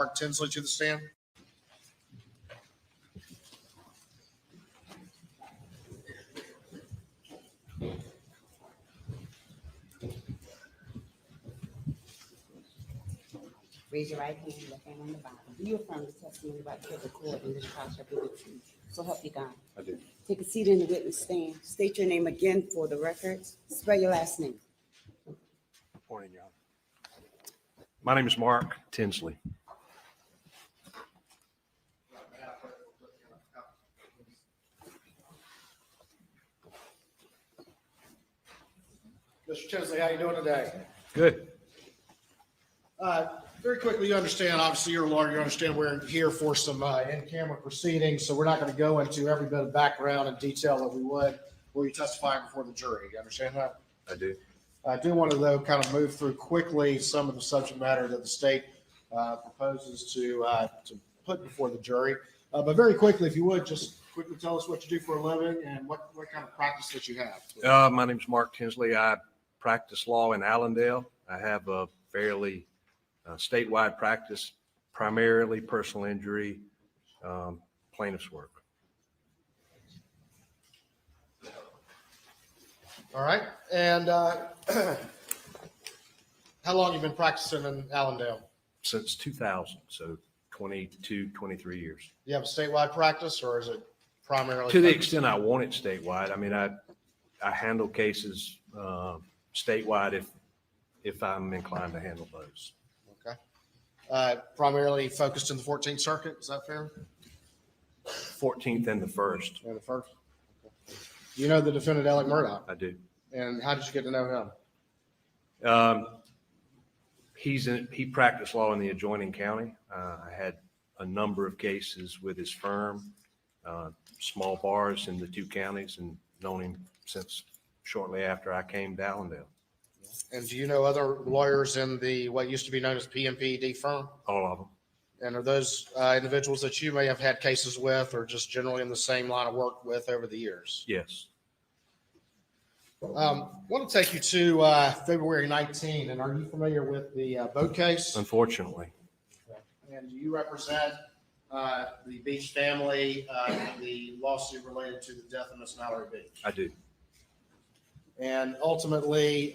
Mark Tinsley to the stand. Raise your right hand, left hand on the Bible. Do you affirm the testimony about to record in this trial shall be the truth? So help you God. I do. Take a seat in the witness stand. State your name again for the records. Spell your last name. Morning, Your Honor. My name is Mark Tinsley. Mr. Tinsley, how you doing today? Good. Very quickly, you understand, obviously you're a lawyer, you understand we're here for some in-camera proceedings, so we're not going to go into every bit of background and detail that we would where you testify before the jury. You understand that? I do. I do want to, though, kind of move through quickly some of the subject matter that the state proposes to put before the jury. But very quickly, if you would, just quickly tell us what you do for a living and what kind of practice that you have. My name is Mark Tinsley. I practice law in Allendale. I have a fairly statewide practice, primarily personal injury, plaintiff's work. All right. And how long have you been practicing in Allendale? Since 2000, so 22, 23 years. Do you have a statewide practice, or is it primarily? To the extent I want it statewide. I mean, I handle cases statewide if I'm inclined to handle those. Okay. Primarily focused in the 14th Circuit, is that fair? 14th and the 1st. And the first? Okay. You know the defendant, Alex Murdaugh? I do. And how did you get to know him? He practiced law in the adjoining county. I had a number of cases with his firm, small bars in the two counties, and known him since shortly after I came to Allendale. And do you know other lawyers in the what used to be known as PMPED firm? All of them. And are those individuals that you may have had cases with, or just generally in the same line of work with over the years? Yes. I want to take you to February 19, and are you familiar with the boat case? Unfortunately. And do you represent the Beach family in the lawsuit related to the death of Miss Mallory Beach? I do. And ultimately,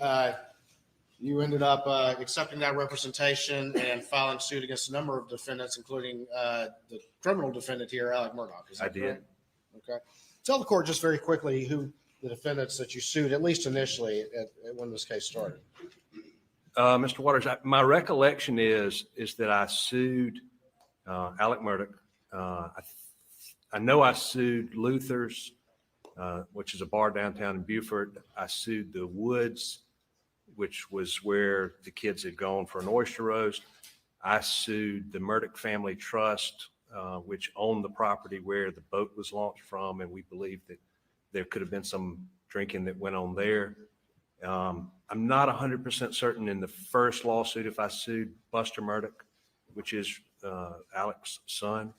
you ended up accepting that representation and filing suit against a number of defendants, including the criminal defendant here, Alex Murdaugh. Is that I did. correct? Okay. Tell the court just very quickly who the defendants that you sued, at least initially, at when this case started. Mr. Waters, my recollection is that I sued Alex Murdaugh. I know I sued Luther's, which is a bar downtown in Beaufort. I sued the Woods, which was where the kids had gone for an oyster roast. I sued the Murdaugh Family Trust, which owned the property where the boat was launched from, and we believe that there could have been some drinking that went on there. I'm not 100% certain in the first lawsuit if I sued Buster Murdaugh, which is Alex's son.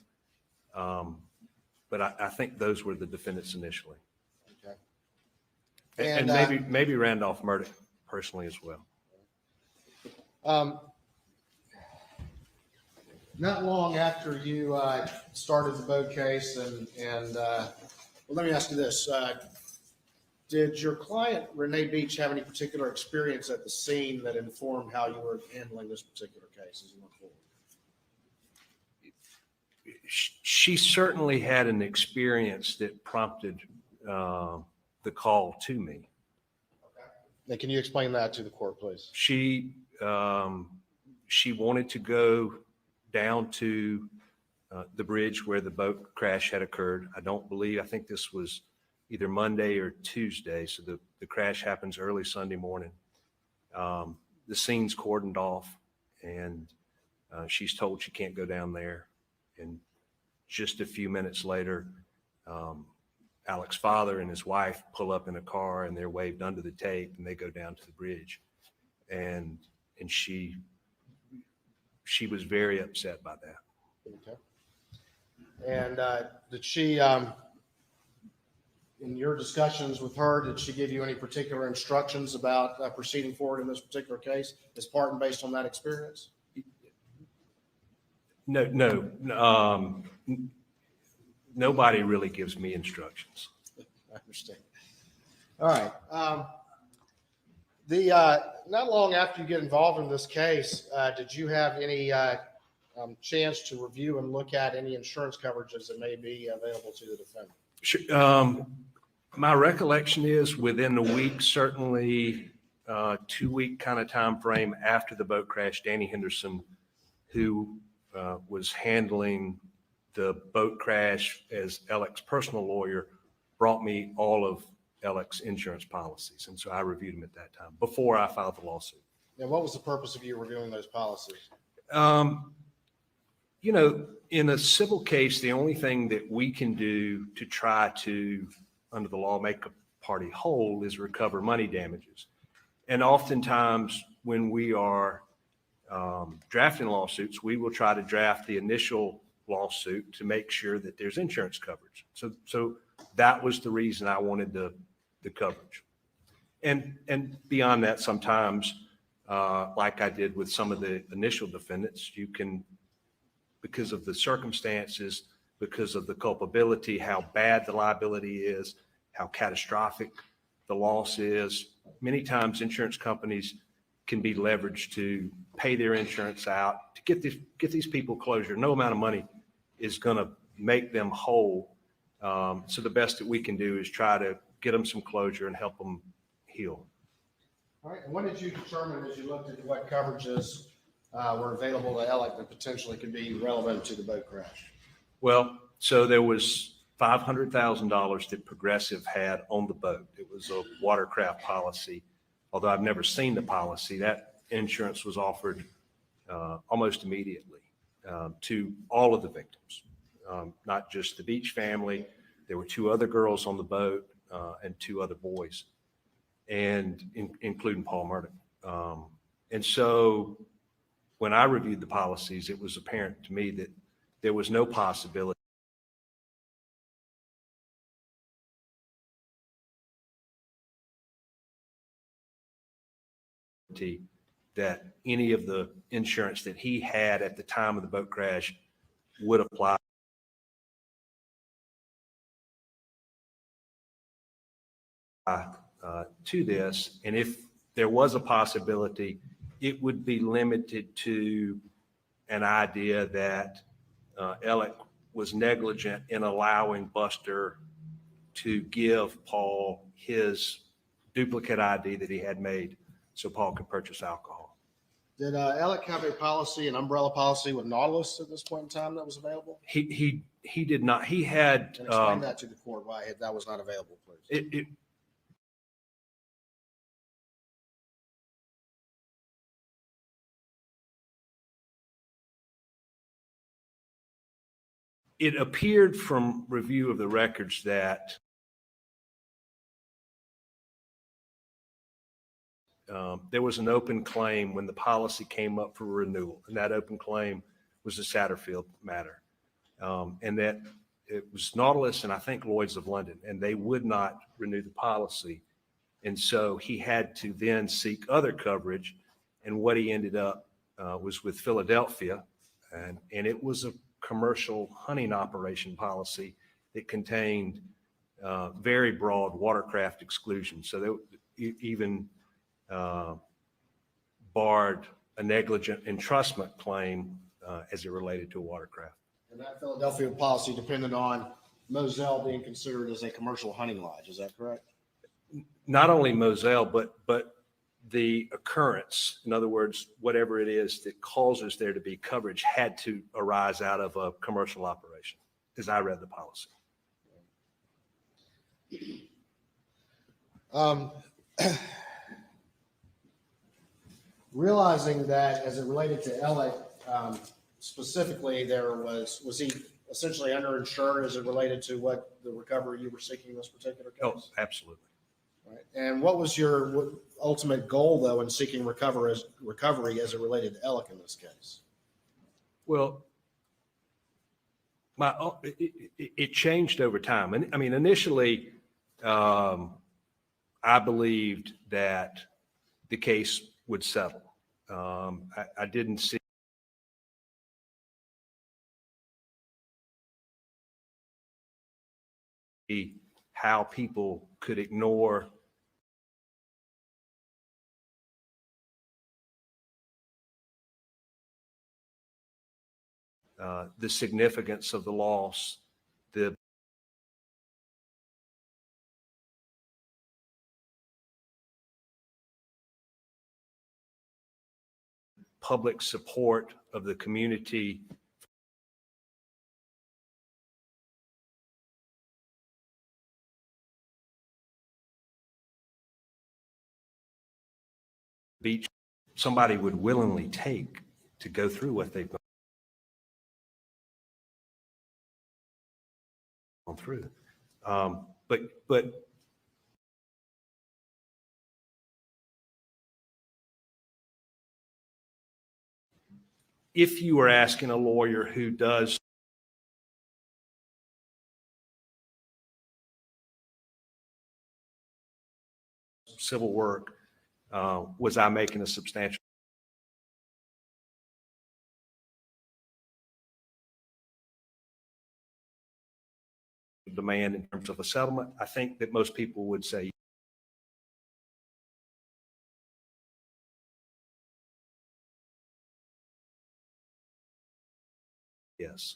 But I think those were the defendants initially. Okay. And maybe Randolph Murdaugh personally as well. Not long after you started the boat case, and well, let me ask you this. Did your client, Renee Beach, have any particular experience at the scene that informed how you were handling this particular case as you went forward? She certainly had an experience that prompted the call to me. Okay. Now, can you explain that to the court, please? She wanted to go down to the bridge where the boat crash had occurred. I think this was either Monday or Tuesday. So the crash happens early Sunday morning. The scene's cordoned off, and she's told she can't go down there. And just a few minutes later, Alex's father and his wife pull up in a car, and they're waved under the tape, and they go down to the bridge. And she was very upset by that. Okay. And did she, in your discussions with her, did she give you any particular instructions about proceeding forward in this particular case as part and based on that experience? Nobody really gives me instructions. I understand. All right. Not long after you get involved in this case, did you have any chance to review and look at any insurance coverages that may be available to the defendant? Sure. My recollection is within the week, certainly 2-week kind of time frame after the boat crash, Danny Henderson, who was handling the boat crash as Alex's personal lawyer, brought me all of Alex's insurance policies. And so I reviewed them at that time before I filed the lawsuit. Now, what was the purpose of you reviewing those policies? In a civil case, the only thing that we can do to try to, under the law, make a party whole is recover money damages. And oftentimes when we are drafting lawsuits, we will try to draft the initial lawsuit to make sure that there's insurance coverage. So that was the reason I wanted the coverage. And beyond that, sometimes, like I did with some of the initial defendants, you can, because of the circumstances, because of the culpability, how bad the liability is, how catastrophic the loss is, many times insurance companies can be leveraged to pay their insurance out to get these people closure. No amount of money is going to make them whole. So the best that we can do is try to get them some closure and help them heal. All right. And when did you determine, as you looked at what coverages were available to Alec that potentially could be relevant to the boat crash? Well, so there was $500,000 that Progressive had on the boat. It was a watercraft policy. Although I've never seen the policy, that insurance was offered almost immediately to all of the victims, not just the Beach family. There were 2 other girls on the boat and 2 other boys, and including Paul Murdaugh. And so when I reviewed the policies, it was apparent to me that there was no possibility that any of the insurance that he had at the time of the boat crash would apply to this. And if there was a possibility, it would be limited to an idea that Alec was negligent in allowing Buster to give Paul his duplicate ID that he had made so Paul could purchase alcohol. Did Alec have a policy, an umbrella policy with Nautilus at this point in time that was available? He did not. He had. And explain that to the court why that was not available, please. It appeared from review of the records that there was an open claim when the policy came up for renewal, and that open claim was the Satterfield matter, and that it was Nautilus and I think Lloyd's of London, and they would not renew the policy. And so he had to then seek other coverage, and what he ended up was with Philadelphia, and it was a commercial hunting operation policy that contained very broad watercraft exclusion. So they even barred a negligent entrustment claim as it related to a watercraft. And that Philadelphia policy depended on Moselle being considered as a commercial hunting lodge. Is that correct? Not only Moselle, but the occurrence, in other words, whatever it is that causes there to be coverage had to arise out of a commercial operation, as I read the policy. Realizing that as it related to Alec, specifically, was he essentially underinsured as it related to what the recovery you were seeking in this particular case? Oh, absolutely. Right. And what was your ultimate goal, though, in seeking recovery as it related to Alec in this case? Well, it changed over time. And I mean, initially, I believed that the case would settle. I didn't see how people could ignore the significance of the loss, the public support of the community beach somebody would willingly take to go through what they've gone through. But if you were asking a lawyer who does civil work, was I making a substantial demand in terms of a settlement? I think that most people would say yes.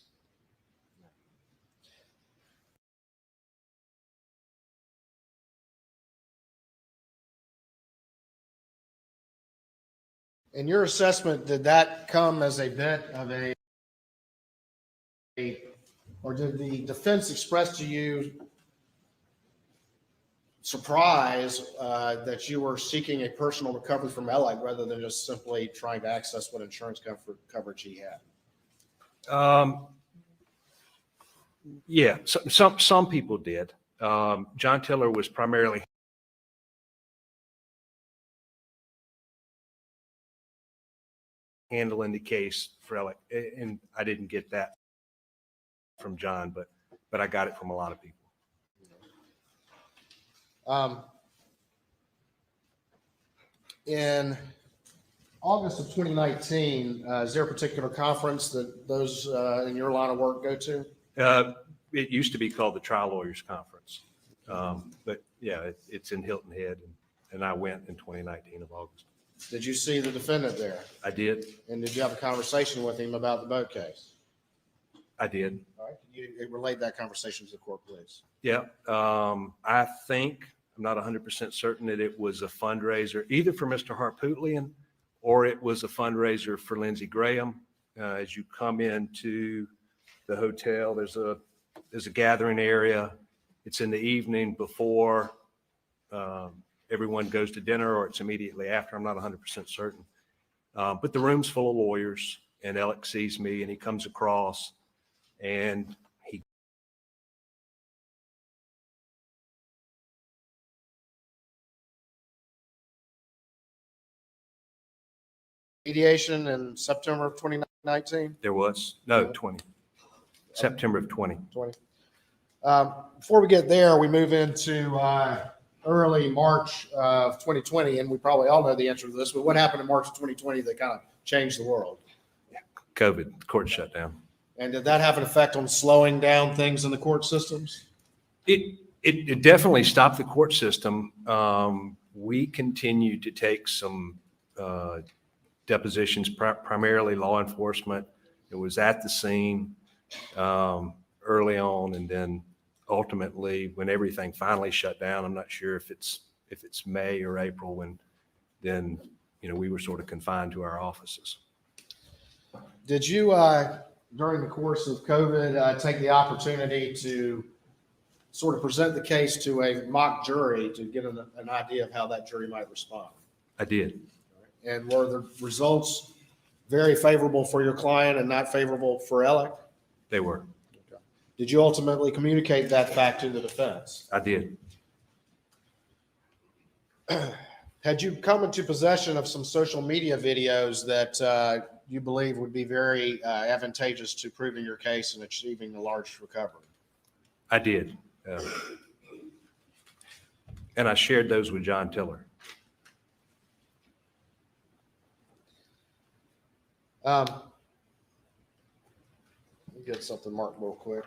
In your assessment, did that come as a bit of or did the defense express to you surprise that you were seeking a personal recovery from Alec rather than just simply trying to access what insurance coverage he had? Yeah, some people did. John Tiller was primarily handling the case for Alec, and I didn't get that from John, but I got it from a lot of people. In August of 2019, is there a particular conference that those in your line of work go to? It used to be called the Trial Lawyers Conference, but yeah, it's in Hilton Head, and I went in 2019 of August. Did you see the defendant there? I did. And did you have a conversation with him about the boat case? I did. All right. Can you relate that conversation to the court, please? Yeah. I think, I'm not 100% certain that it was a fundraiser either for Mr. Harpootlian or it was a fundraiser for Lindsey Graham. As you come into the hotel, there's a gathering area. It's in the evening before everyone goes to dinner, or it's immediately after. I'm not 100% certain. But the room's full of lawyers, and Alex sees me, and he comes across, and he Mediation in September of 2019? there was no 20 September of 20. 20. Before we get there, we move into early March of 2020, and we probably all know the answer to this, but what happened in March of 2020 that kind of changed the world? COVID, the court shut down. And did that have an effect on slowing down things in the court systems? It definitely stopped the court system. We continued to take some depositions, primarily law enforcement. It was at the scene early on, and then ultimately, when everything finally shut down, I'm not sure if it's May or April, when then we were sort of confined to our offices. Did you, during the course of COVID, take the opportunity to sort of present the case to a mock jury to get an idea of how that jury might respond? I did. And were the results very favorable for your client and not favorable for Alec? They were. Okay. Did you ultimately communicate that fact to the defense? I did. Had you come into possession of some social media videos that you believe would be very advantageous to proving your case and achieving a large recovery? I did. And I shared those with John Tiller. Let me get something marked real quick.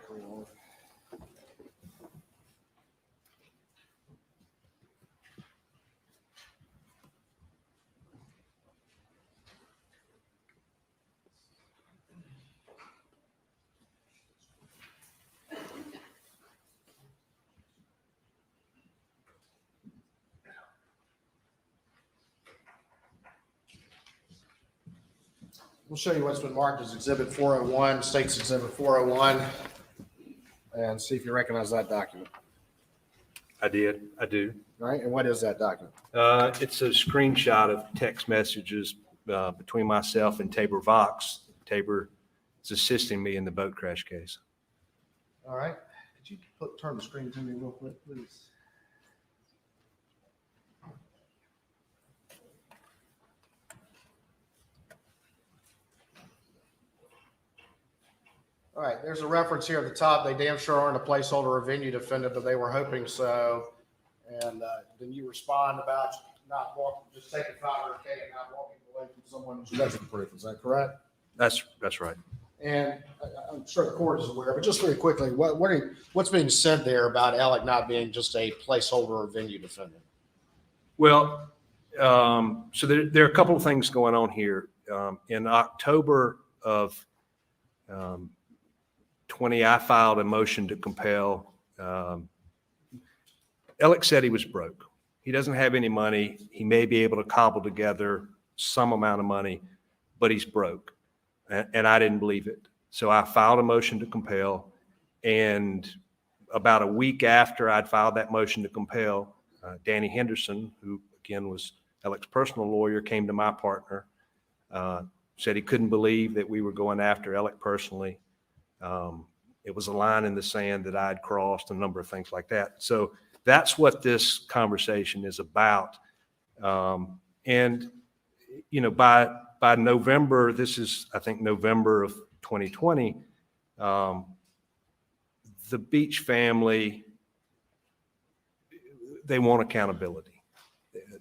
We'll show you what's been marked as Exhibit 401, State's Exhibit 401, and see if you recognize that document. I did. I do. All right, and what is that document? It's a screenshot of text messages between myself and Tabor Vox. Tabor is assisting me in the boat crash case. All right. Could you turn the screen to me real quick, please? All right, there's a reference here at the top. They damn sure aren't a placeholder or venue defendant, but they were hoping so. And then you respond about not walking, just taking $500K and not walking away from someone who's possession proof. Is that correct? That's right. And I'm sure the court is aware, but just very quickly, what's being said there about Alec not being just a placeholder or venue defendant? Well, so there are a couple of things going on here. In October of 20, I filed a motion to compel. Alex said he was broke. He doesn't have any money. He may be able to cobble together some amount of money, but he's broke. And I didn't believe it. So I filed a motion to compel. And about a week after I'd filed that motion to compel, Danny Henderson, who again was Alex's personal lawyer, came to my partner, said he couldn't believe that we were going after Alex personally. It was a line in the sand that I'd crossed, a number of things like that. So that's what this conversation is about. And, you know, by November, this is, I think, November of 2020, the Beach family, they want accountability.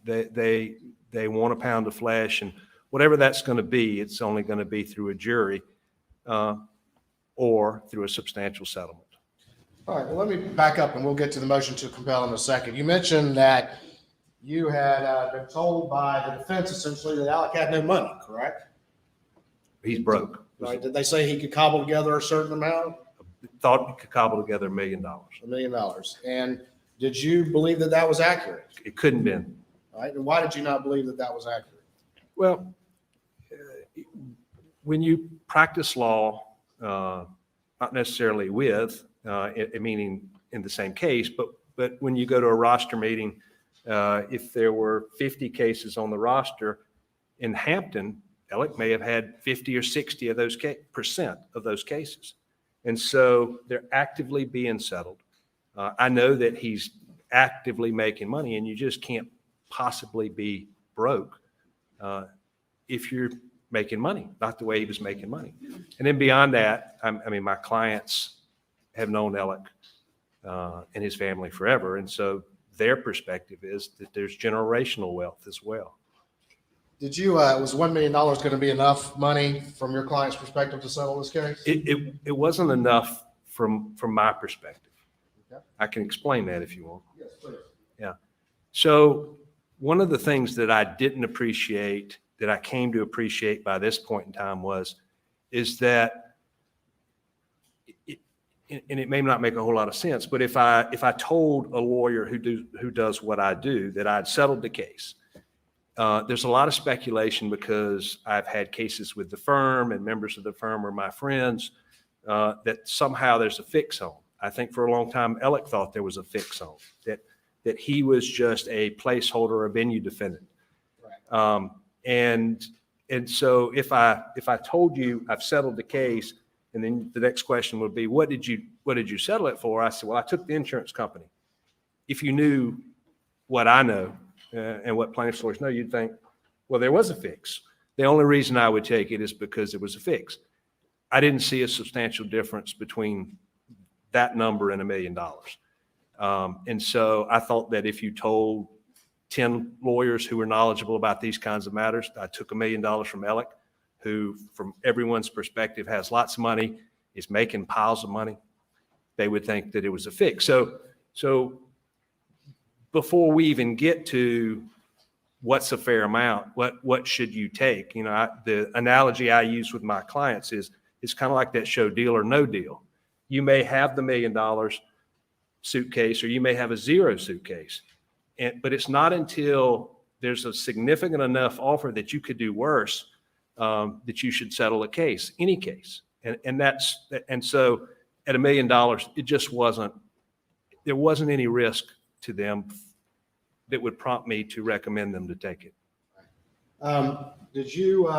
They want a pound of flesh, and whatever that's going to be, it's only going to be through a jury or through a substantial settlement. All right, well, let me back up and we'll get to the motion to compel in a second. You mentioned that you had been told by the defense essentially that Alec had no money, correct? He's broke. Right. Did they say he could cobble together a certain amount? Thought he could cobble together $1 million. $1 million. And did you believe that that was accurate? It couldn't been. All right. And why did you not believe that that was accurate? Well, when you practice law, not necessarily with, meaning in the same case, but when you go to a roster meeting, if there were 50 cases on the roster in Hampton, Alec may have had 50 or 60 of those percent of those cases. And so they're actively being settled. I know that he's actively making money, and you just can't possibly be broke if you're making money, not the way he was making money. And then beyond that, I mean, my clients have known Alec and his family forever. And so their perspective is that there's generational wealth as well. Did you, was $1 million going to be enough money from your client's perspective to settle this case? It wasn't enough from my perspective. Okay. I can explain that if you want. Yes, please. Yeah. So one of the things that I didn't appreciate, that I came to appreciate by this point in time is that, and it may not make a whole lot of sense, but if I told a lawyer who does what I do that I'd settled the case, there's a lot of speculation because I've had cases with the firm and members of the firm are my friends, that somehow there's a fix on. I think for a long time, Alec thought there was a fix on, that he was just a placeholder or a venue defendant. Right. And so if I told you I've settled the case, and then the next question would be, what did you settle it for? I said, well, I took the insurance company. If you knew what I know and what plaintiff's lawyers know, you'd think, well, there was a fix. The only reason I would take it is because there was a fix. I didn't see a substantial difference between that number and $1 million. And so I thought that if you told 10 lawyers who were knowledgeable about these kinds of matters, I took $1 million from Alec, who from everyone's perspective has lots of money, is making piles of money, they would think that it was a fix. So before we even get to what's a fair amount, what should you take? You know, the analogy I use with my clients is it's kind of like that show Deal or No Deal. You may have the $1 million suitcase, or you may have a zero suitcase, but it's not until there's a significant enough offer that you could do worse that you should settle a case, any case. And so at $1 million, it just wasn't, there wasn't any risk to them that would prompt me to recommend them to take it. Did you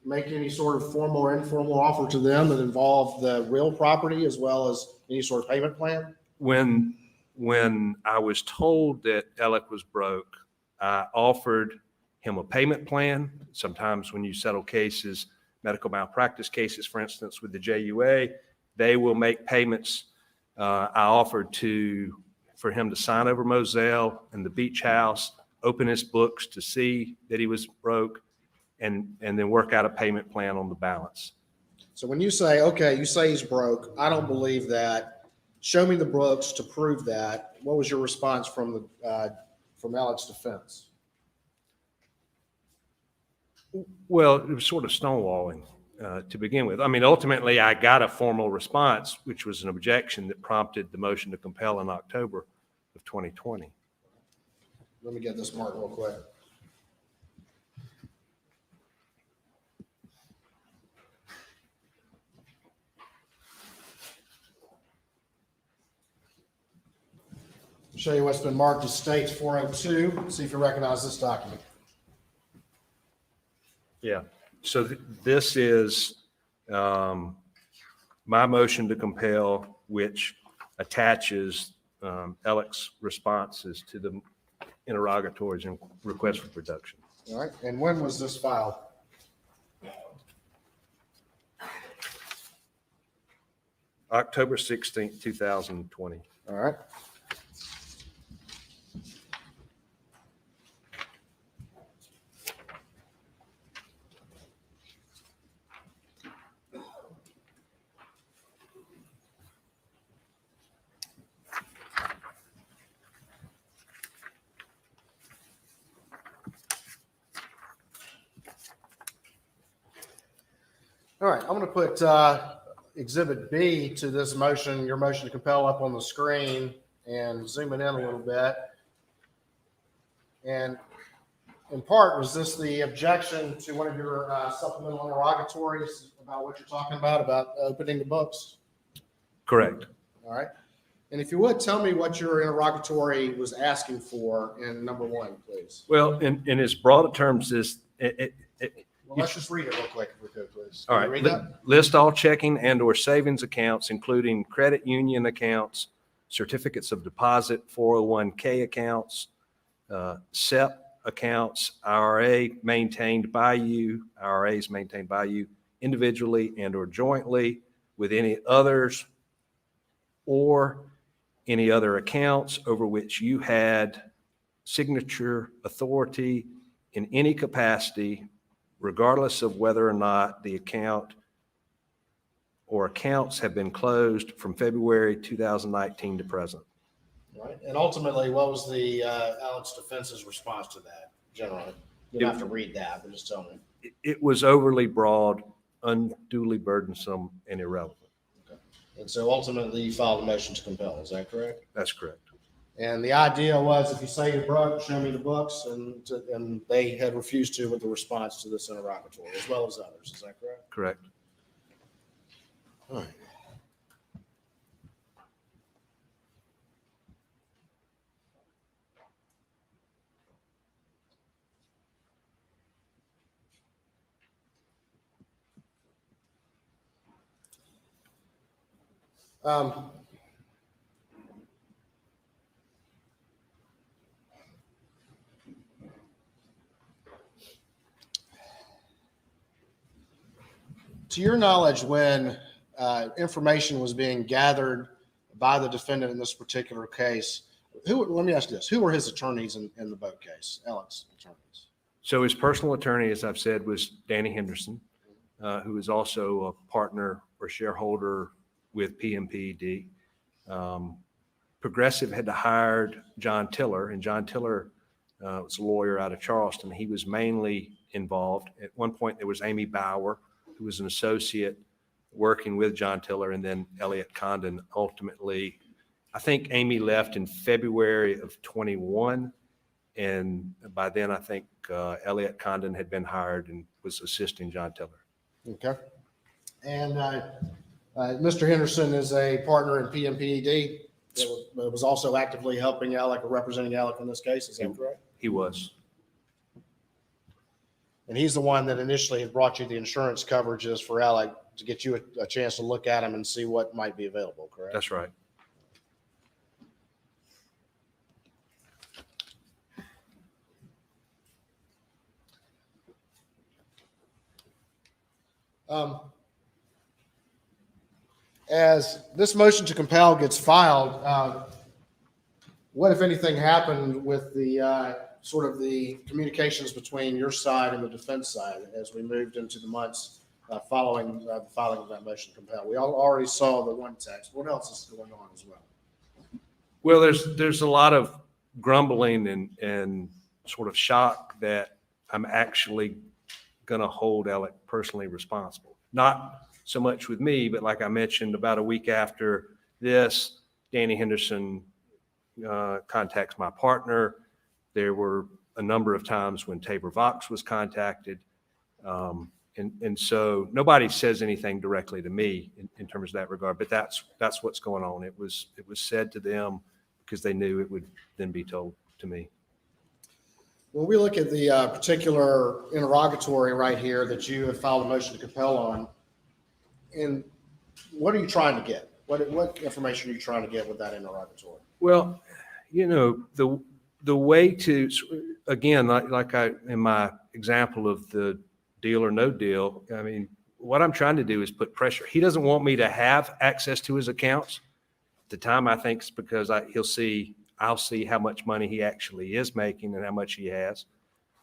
make any sort of formal or informal offer to them that involved the real property as well as any sort of payment plan? When I was told that Alec was broke, I offered him a payment plan. Sometimes when you settle cases, medical malpractice cases, for instance, with the JUA, they will make payments. I offered for him to sign over Moselle and the beach house, open his books to see that he was broke, and then work out a payment plan on the balance. So when you say, okay, you say he's broke, I don't believe that. Show me the books to prove that. What was your response from Alex's defense? Well, it was sort of stonewalling to begin with. I mean, ultimately, I got a formal response, which was an objection that prompted the motion to compel in October of 2020. Let me get this marked real quick. Show you what's been marked as States 402. See if you recognize this document. Yeah. So this is my motion to compel, which attaches Alex's responses to the interrogatories and requests for production. All right. And when was this filed? October 16th, 2020. All right. All right, I'm going to put Exhibit B to this motion, your motion to compel, up on the screen and zoom it in a little bit. And in part, was this the objection to one of your supplemental interrogatories about what you're talking about opening the books? Correct. All right. And if you would, tell me what your interrogatory was asking for in number one, please. Well, in its broader terms, Well, let's just read it real quick if we could, please. all Can you right. read that? List all checking and or savings accounts, including credit union accounts, certificates of deposit, 401k accounts, SEP accounts, IRAs maintained by you individually and or jointly with any others, or any other accounts over which you had signature authority in any capacity, regardless of whether or not the account or accounts have been closed from February 2019 to present. All right. And ultimately, what was the Alex defense's response to that generally? You don't have to read that, but just tell me. It was overly broad, unduly burdensome, and irrelevant. Okay. And so ultimately, you filed a motion to compel. Is that correct? That's correct. And the idea was, if you say you're broke, show me the books, and they had refused to with the response to this interrogatory, as well as others. Is that correct? Correct. All right. To your knowledge, when information was being gathered by the defendant in this particular case, let me ask you this, who were his attorneys in the boat case, Alex's attorneys? So his personal attorney, as I've said, was Danny Henderson, who is also a partner or shareholder with PMPED. Progressive had hired John Tiller, and John Tiller was a lawyer out of Charleston. He was mainly involved. At one point, there was Amy Bauer, who was an associate working with John Tiller, and then Elliot Condon. Ultimately, I think Amy left in February of 21, And by then, I think Elliot Condon had been hired and was assisting John Tiller. Okay. And Mr. Henderson is a partner in PMPED that was also actively helping Alec or representing Alec in this case. Is that correct? He was. And he's the one that initially had brought you the insurance coverages for Alec to get you a chance to look at him and see what might be available, correct? That's right. As this motion to compel gets filed, what, if anything, happened with the sort of the communications between your side and the defense side as we moved into the months following the filing of that motion to compel? We all already saw the one text. What else is going on as well? Well, there's a lot of grumbling and sort of shock that I'm actually going to hold Alec personally responsible. Not so much with me, but like I mentioned, about a week after this, Danny Henderson contacts my partner. There were a number of times when Tabor Vox was contacted. And so nobody says anything directly to me in terms of that regard, but that's what's going on. It was said to them because they knew it would then be told to me. When we look at the particular interrogatory right here that you have filed a motion to compel on, and what are you trying to get? What information are you trying to get with that interrogatory? Well, you know, the way to, again, like I, in my example of the deal or no deal, I mean, what I'm trying to do is put pressure. He doesn't want me to have access to his accounts. At the time, I think it's because I'll see how much money he actually is making and how much he has.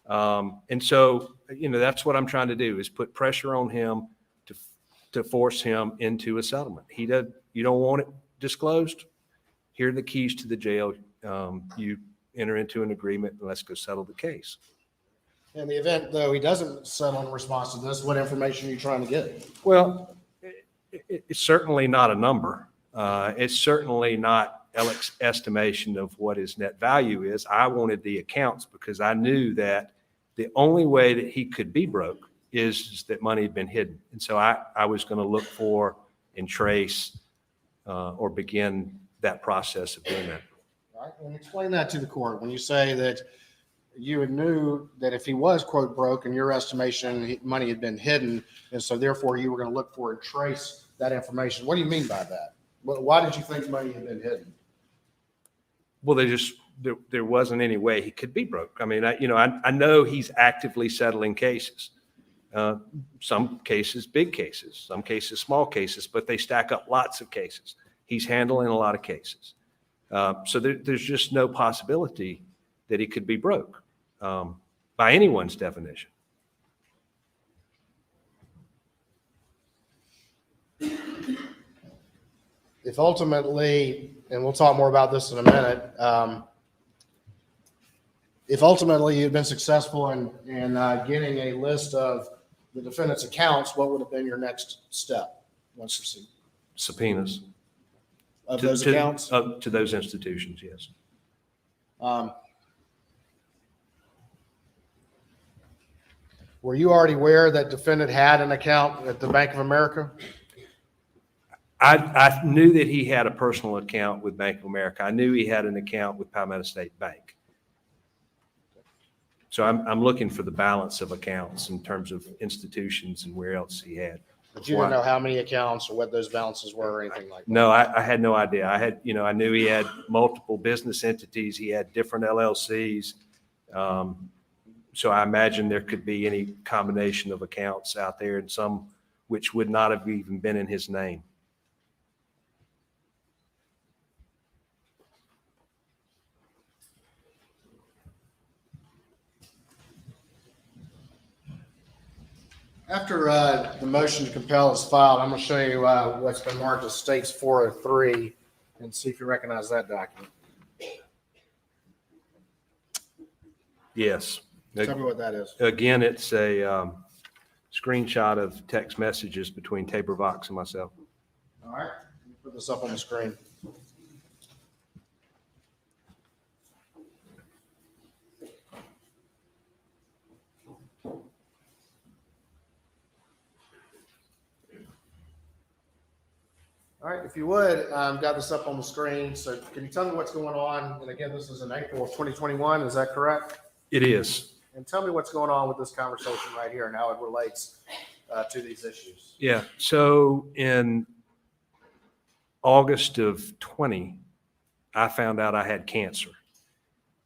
And so, you know, that's what I'm trying to do is put pressure on him to force him into a settlement. You don't want it disclosed. Here are the keys to the jail. You enter into an agreement and let's go settle the case. In the event, though, he doesn't settle in response to this, what information are you trying to get? Well, it's certainly not a number. It's certainly not Alec's estimation of what his net value is. I wanted the accounts because I knew that the only way that he could be broke is that money had been hidden. And so I was going to look for and trace or begin that process of doing that. All right, and explain that to the court. When you say that you knew that if he was, quote, broke, in your estimation, money had been hidden, and so therefore you were going to look for and trace that information. What do you mean by that? Why did you think money had been hidden? Well, there wasn't any way he could be broke. I mean, I know he's actively settling cases. Some cases, big cases, some cases, small cases, but they stack up lots of cases. He's handling a lot of cases. So there's just no possibility that he could be broke by anyone's definition. If ultimately, and we'll talk more about this in a minute, if ultimately you'd been successful in getting a list of the defendant's accounts, what would have been your next step once received? Subpoenas. Of those accounts? To those institutions, yes. Were you already aware that defendant had an account at the Bank of America? I knew that he had a personal account with Bank of America. I knew he had an account with Palmetto State Bank. So I'm looking for the balance of accounts in terms of institutions and where else he had. But you didn't know how many accounts or what those balances were or anything like that? No, I had no idea. I knew he had multiple business entities. He had different LLCs. So I imagine there could be any combination of accounts out there, and some which would not have even been in his name. After the motion to compel is filed, I'm going to show you what's been marked as States 403 and see if you recognize that document. Yes. Tell me what that is. Again, it's a screenshot of text messages between Tabor Vox and myself. All right. Put this up on the screen. All right, if you would, got this up on the screen. So can you tell me what's going on? And again, this is in April of 2021. Is that correct? It is. And tell me what's going on with this conversation right here and how it relates to these issues. Yeah. So in August of 20, I found out I had cancer.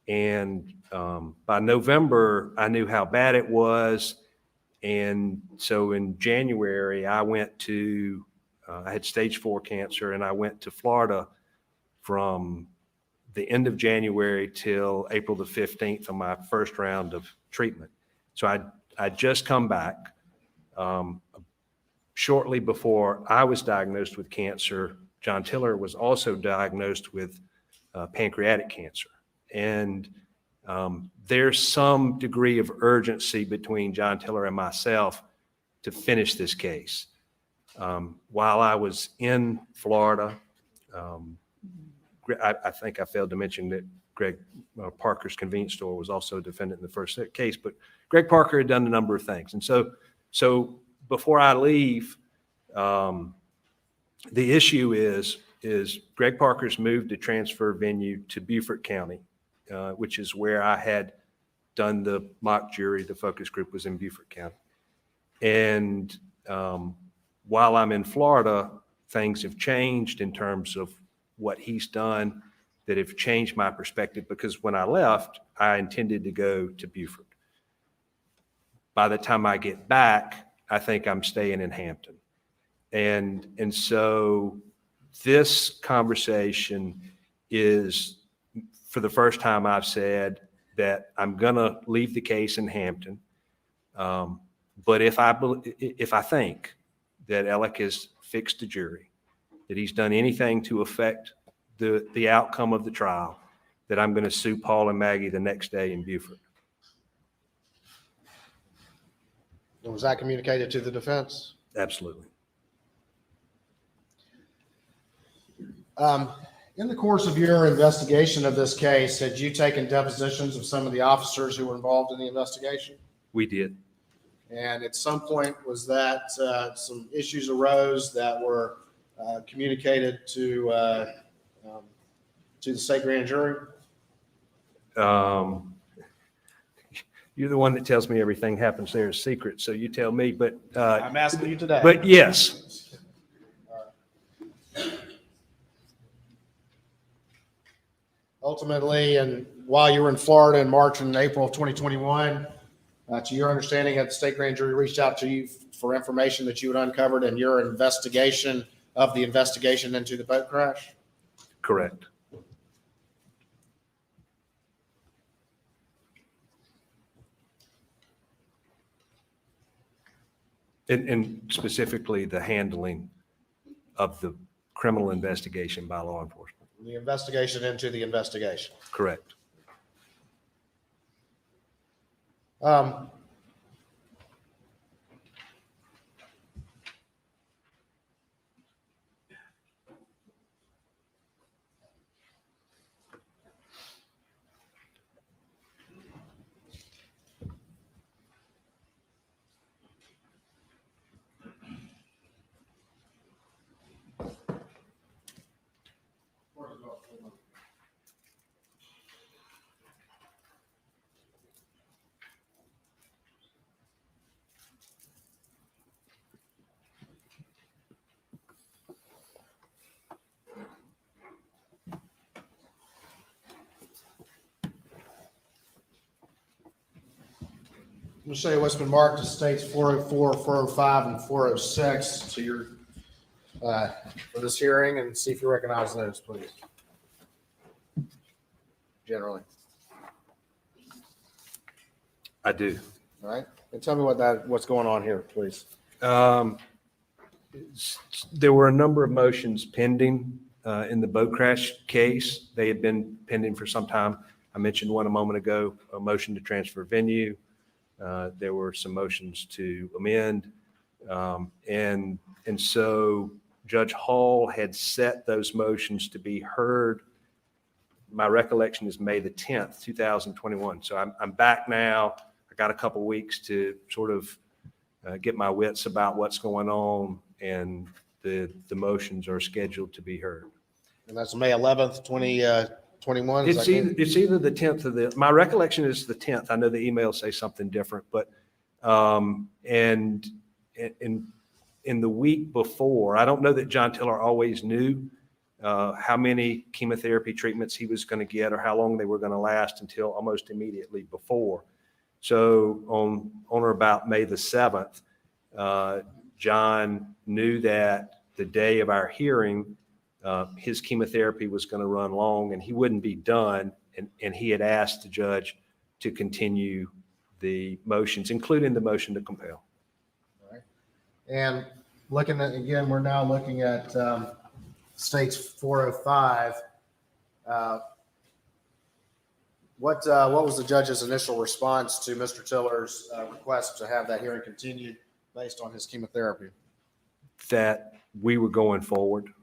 And by November, I knew how bad it was. And so in January, I went to, I had stage 4 cancer, and I went to Florida from the end of January till April the 15th on my first round of treatment. So I'd just come back. Shortly before I was diagnosed with cancer, John Tiller was also diagnosed with pancreatic cancer. And there's some degree of urgency between John Tiller and myself to finish this case. While I was in Florida, I think I failed to mention that Greg Parker's convenience store was also a defendant in the first case, but Greg Parker had done a number of things. And so before I leave, the issue is Greg Parker's moved to transfer venue to Beaufort County, which is where I had done the mock jury. The focus group was in Beaufort County. And while I'm in Florida, things have changed in terms of what he's done that have changed my perspective, because when I left, I intended to go to Beaufort. By the time I get back, I think I'm staying in Hampton. And so this conversation is, for the first time, I've said that I'm going to leave the case in Hampton. But if I think that Alec has fixed the jury, that he's done anything to affect the outcome of the trial, that I'm going to sue Paul and Maggie the next day in Beaufort. And was that communicated to the defense? Absolutely. In the course of your investigation of this case, had you taken depositions of some of the officers who were involved in the investigation? We did. And at some point, was that some issues arose that were communicated to the state grand jury? You're the one that tells me everything happens there is secret, so you tell me. But I'm asking you today. But yes. Ultimately, and while you were in Florida in March and April of 2021, to your understanding, had the state grand jury reached out to you for information that you had uncovered in your investigation of the investigation into the boat crash? Correct. And specifically the handling of the criminal investigation by law enforcement. The investigation into the investigation. Correct. I'm going to show you what's been marked as states 404, 405, and 406 to your for this hearing, and see if you recognize those, please. Generally. I do. All right. And tell me what's going on here, please. There were a number of motions pending in the boat crash case. They had been pending for some time. I mentioned one a moment ago, a motion to transfer venue. There were some motions to amend. And so Judge Hall had set those motions to be heard. My recollection is May the 10th, 2021. So I'm back now. I got a couple weeks to sort of get my wits about what's going on and the motions are scheduled to be heard. And that's May 11th, 2021? It's either the 10th or my recollection is the 10th. I know the emails say something different, but, and in the week before, I don't know that John Tiller always knew how many chemotherapy treatments he was going to get or how long they were going to last until almost immediately before. So on or about May the 7th, John knew that the day of our hearing, his chemotherapy was going to run long and he wouldn't be done. And he had asked the judge to continue the motions, including the motion to compel. All right. And looking at, again, we're now looking at States 405. What was the judge's initial response to Mr. Tiller's request to have that hearing continued based on his chemotherapy? That we were going forward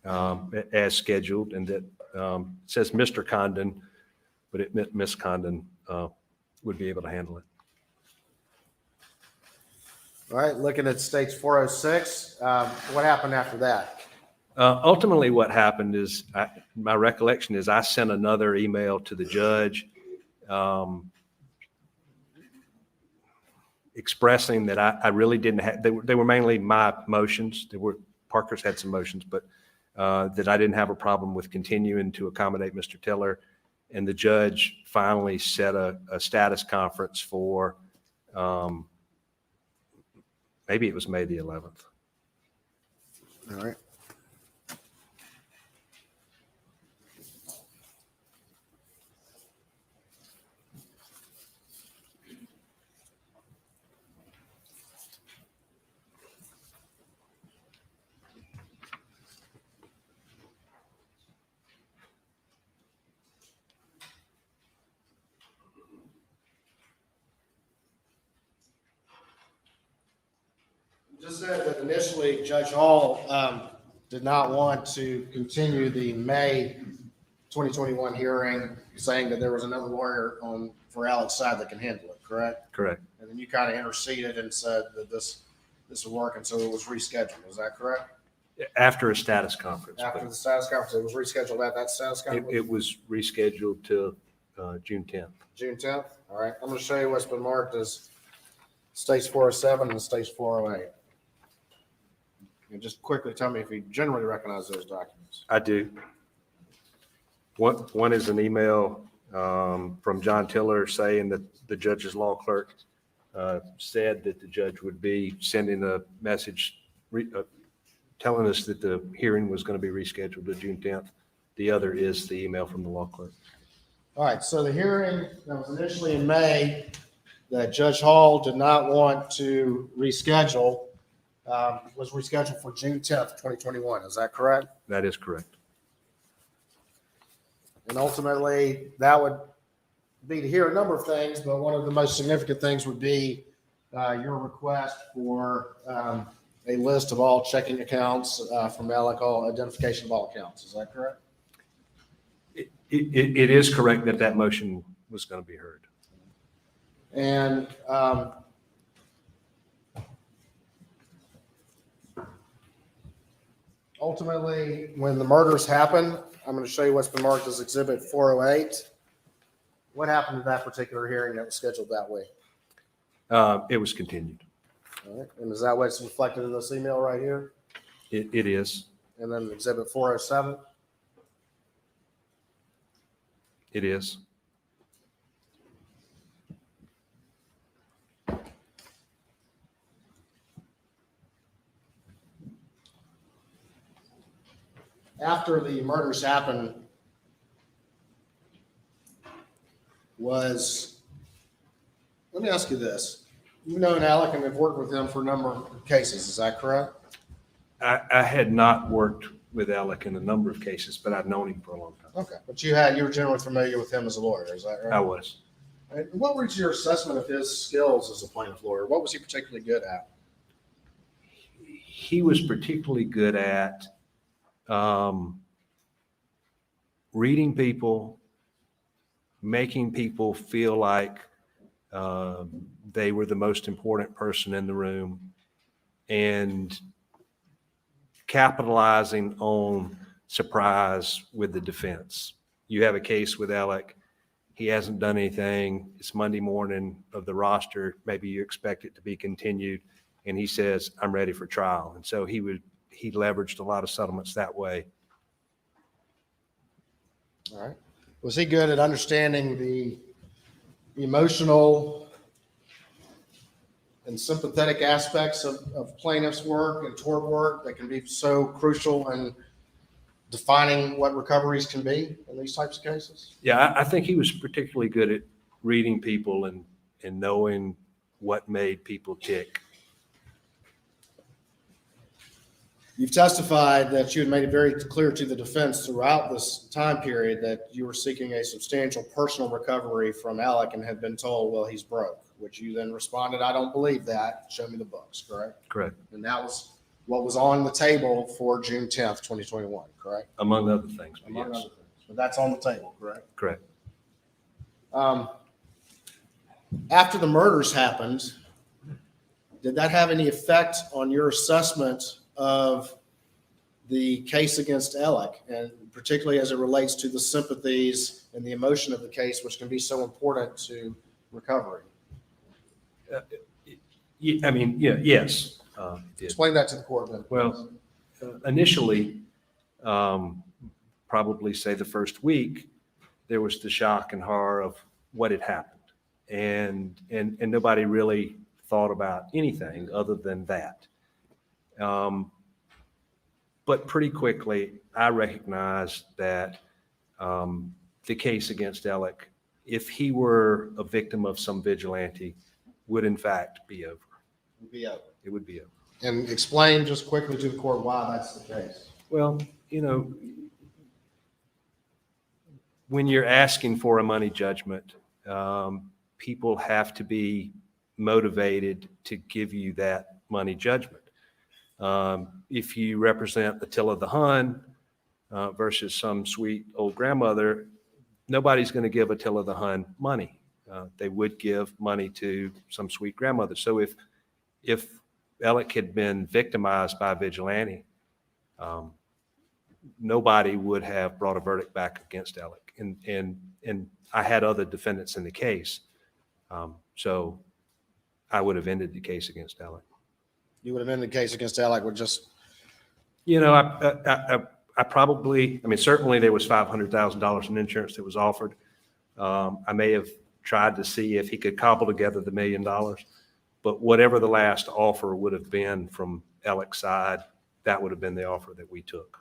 as scheduled, and that it says Mr. Condon, but it meant Miss Condon would be able to handle it. All right, looking at States 406, what happened after that? Ultimately, what happened is, my recollection is I sent another email to the judge expressing that I really didn't have, they were mainly my motions. Parker's had some motions, but that I didn't have a problem with continuing to accommodate Mr. Tiller. And the judge finally set a status conference for, maybe it was May the 11th. All right. Just said that initially Judge Hall did not want to continue the May 2021 hearing, saying that there was another lawyer for Alex's side that can handle it, correct? Correct. And then you kind of interceded and said that this would work, and so it was rescheduled. Is that correct? After a status conference. After the status conference, it was rescheduled at that status conference? It was rescheduled to June 10th. June 10th? All right. I'm going to show you what's been marked as States 407 and States 408. And just quickly tell me if you generally recognize those documents. I do. One is an email from John Tiller saying that the judge's law clerk said that the judge would be sending a message telling us that the hearing was going to be rescheduled to June 10th. The other is the email from the law clerk. All right. So the hearing that was initially in May that Judge Hall did not want to reschedule was rescheduled for June 10th, 2021. Is that correct? That is correct. And ultimately, that would be to hear a number of things, but one of the most significant things would be your request for a list of all checking accounts from Alec, all identification of all accounts. Is that correct? It is correct that motion was going to be heard. And ultimately, when the murders happened, I'm going to show you what's been marked as Exhibit 408. What happened to that particular hearing that was scheduled that way? It was continued. All right. And is that what's reflected in this email right here? It is. And then Exhibit 407? It is. After the murders happened, let me ask you this. You've known Alec and have worked with him for a number of cases. Is that correct? I had not worked with Alec in a number of cases, but I've known him for a long time. Okay. But you were generally familiar with him as a lawyer. Is that right? I was. And what was your assessment of his skills as a plaintiff lawyer? What was he particularly good at? He was particularly good at reading people, making people feel like they were the most important person in the room, and capitalizing on surprise with the defense. You have a case with Alec. He hasn't done anything. It's Monday morning of the roster. Maybe you expect it to be continued. And he says, I'm ready for trial. And so he leveraged a lot of settlements that way. All right. Was he good at understanding the emotional and sympathetic aspects of plaintiff's work and tort work that can be so crucial in defining what recoveries can be in these types of cases? Yeah, I think he was particularly good at reading people and knowing what made people tick. You've testified that you had made it very clear to the defense throughout this time period that you were seeking a substantial personal recovery from Alec and had been told, well, he's broke, which you then responded, I don't believe that. Show me the books, correct? Correct. And that was what was on the table for June 10th, 2021, correct? Among other things, but Among yes. other things. But that's on the table, correct? Correct. After the murders happened, did that have any effect on your assessment of the case against Alec, and particularly as it relates to the sympathies and the emotion of the case, which can be so important to recovery? Yes. It did. Explain that to the court then. Well, initially, probably say the first week, there was the shock and horror of what had happened. And nobody really thought about anything other than that. But pretty quickly, I recognized that the case against Alec, if he were a victim of some vigilante, would in fact be over. Would be over. It would be over. And explain just quickly to the court why that's the case. Well, when you're asking for a money judgment, people have to be motivated to give you that money judgment. If you represent Attila the Hun versus some sweet old grandmother, nobody's going to give Attila the Hun money. They would give money to some sweet grandmother. So if Alec had been victimized by a vigilante, nobody would have brought a verdict back against Alec. And I had other defendants in the case. So I would have ended the case against Alec. You would have ended the case against Alec with just... I probably, certainly there was $500,000 in insurance that was offered. I may have tried to see if he could cobble together the $1 million, but whatever the last offer would have been from Alec's side, that would have been the offer that we took.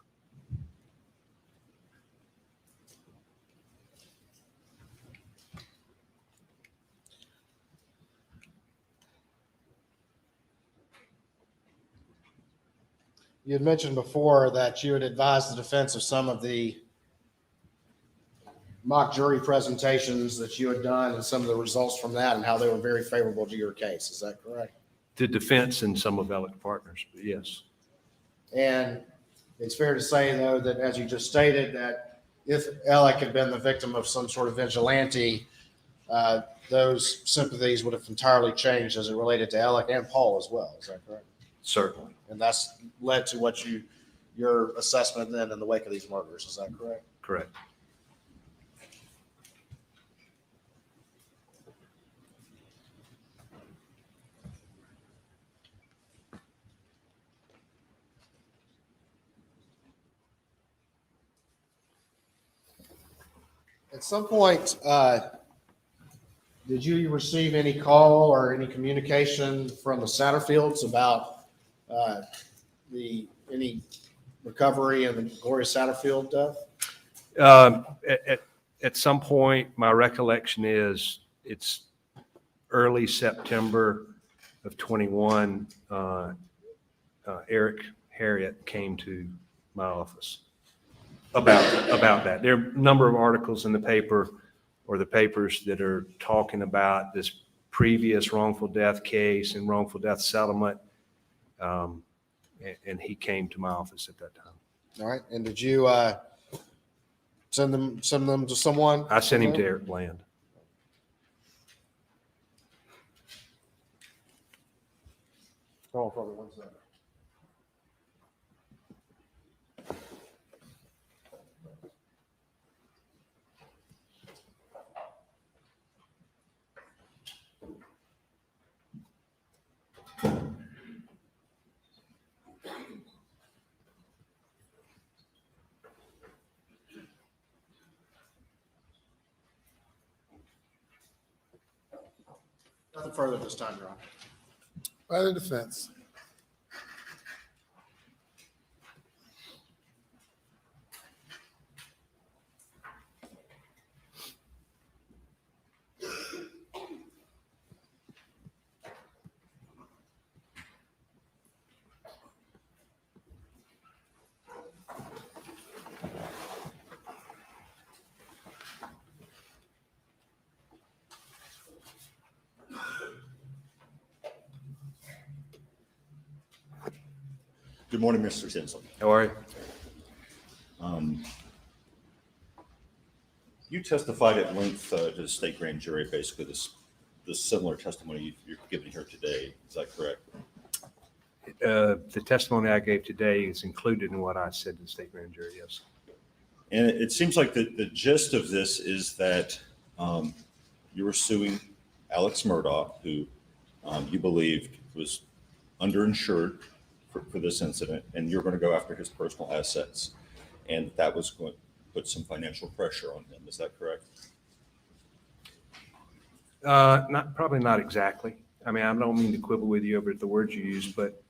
You had mentioned before that you had advised the defense of some of the mock jury presentations that you had done and some of the results from that and how they were very favorable to your case. Is that correct? The defense and some of Alec's partners, but yes. And it's fair to say, though, that as you just stated, that if Alec had been the victim of some sort of vigilante, those sympathies would have entirely changed as it related to Alec and Paul as well. Is that correct? Certainly. And that's led to what your assessment then in the wake of these murders. Is that correct? Correct. At some point, did you receive any call or any communication from the Satterfields about any recovery in the Gloria Satterfield death? At some point, my recollection is it's early September of 21. Eric Harriet came to my office about that. There are a number of articles in the paper or the papers that are talking about this previous wrongful death case and wrongful death settlement. And he came to my office at that time. All right. And did you send them to someone? I sent him to Eric Bland. Hold on for me 1 second. Nothing further this time, Your Honor. By the defense. Good morning, Mr. Tinsley. How are you? You testified at length to the state grand jury, basically this similar testimony you're giving here today. Is that correct? The testimony I gave today is included in what I said to the state grand jury, yes. And it seems like the gist of this is that you were suing Alex Murdaugh, who you believed was underinsured for this incident, and you're going to go after his personal assets. And that was going to put some financial pressure on him. Is that correct? Probably not exactly. I mean, I don't mean to quibble with you over the words you used, but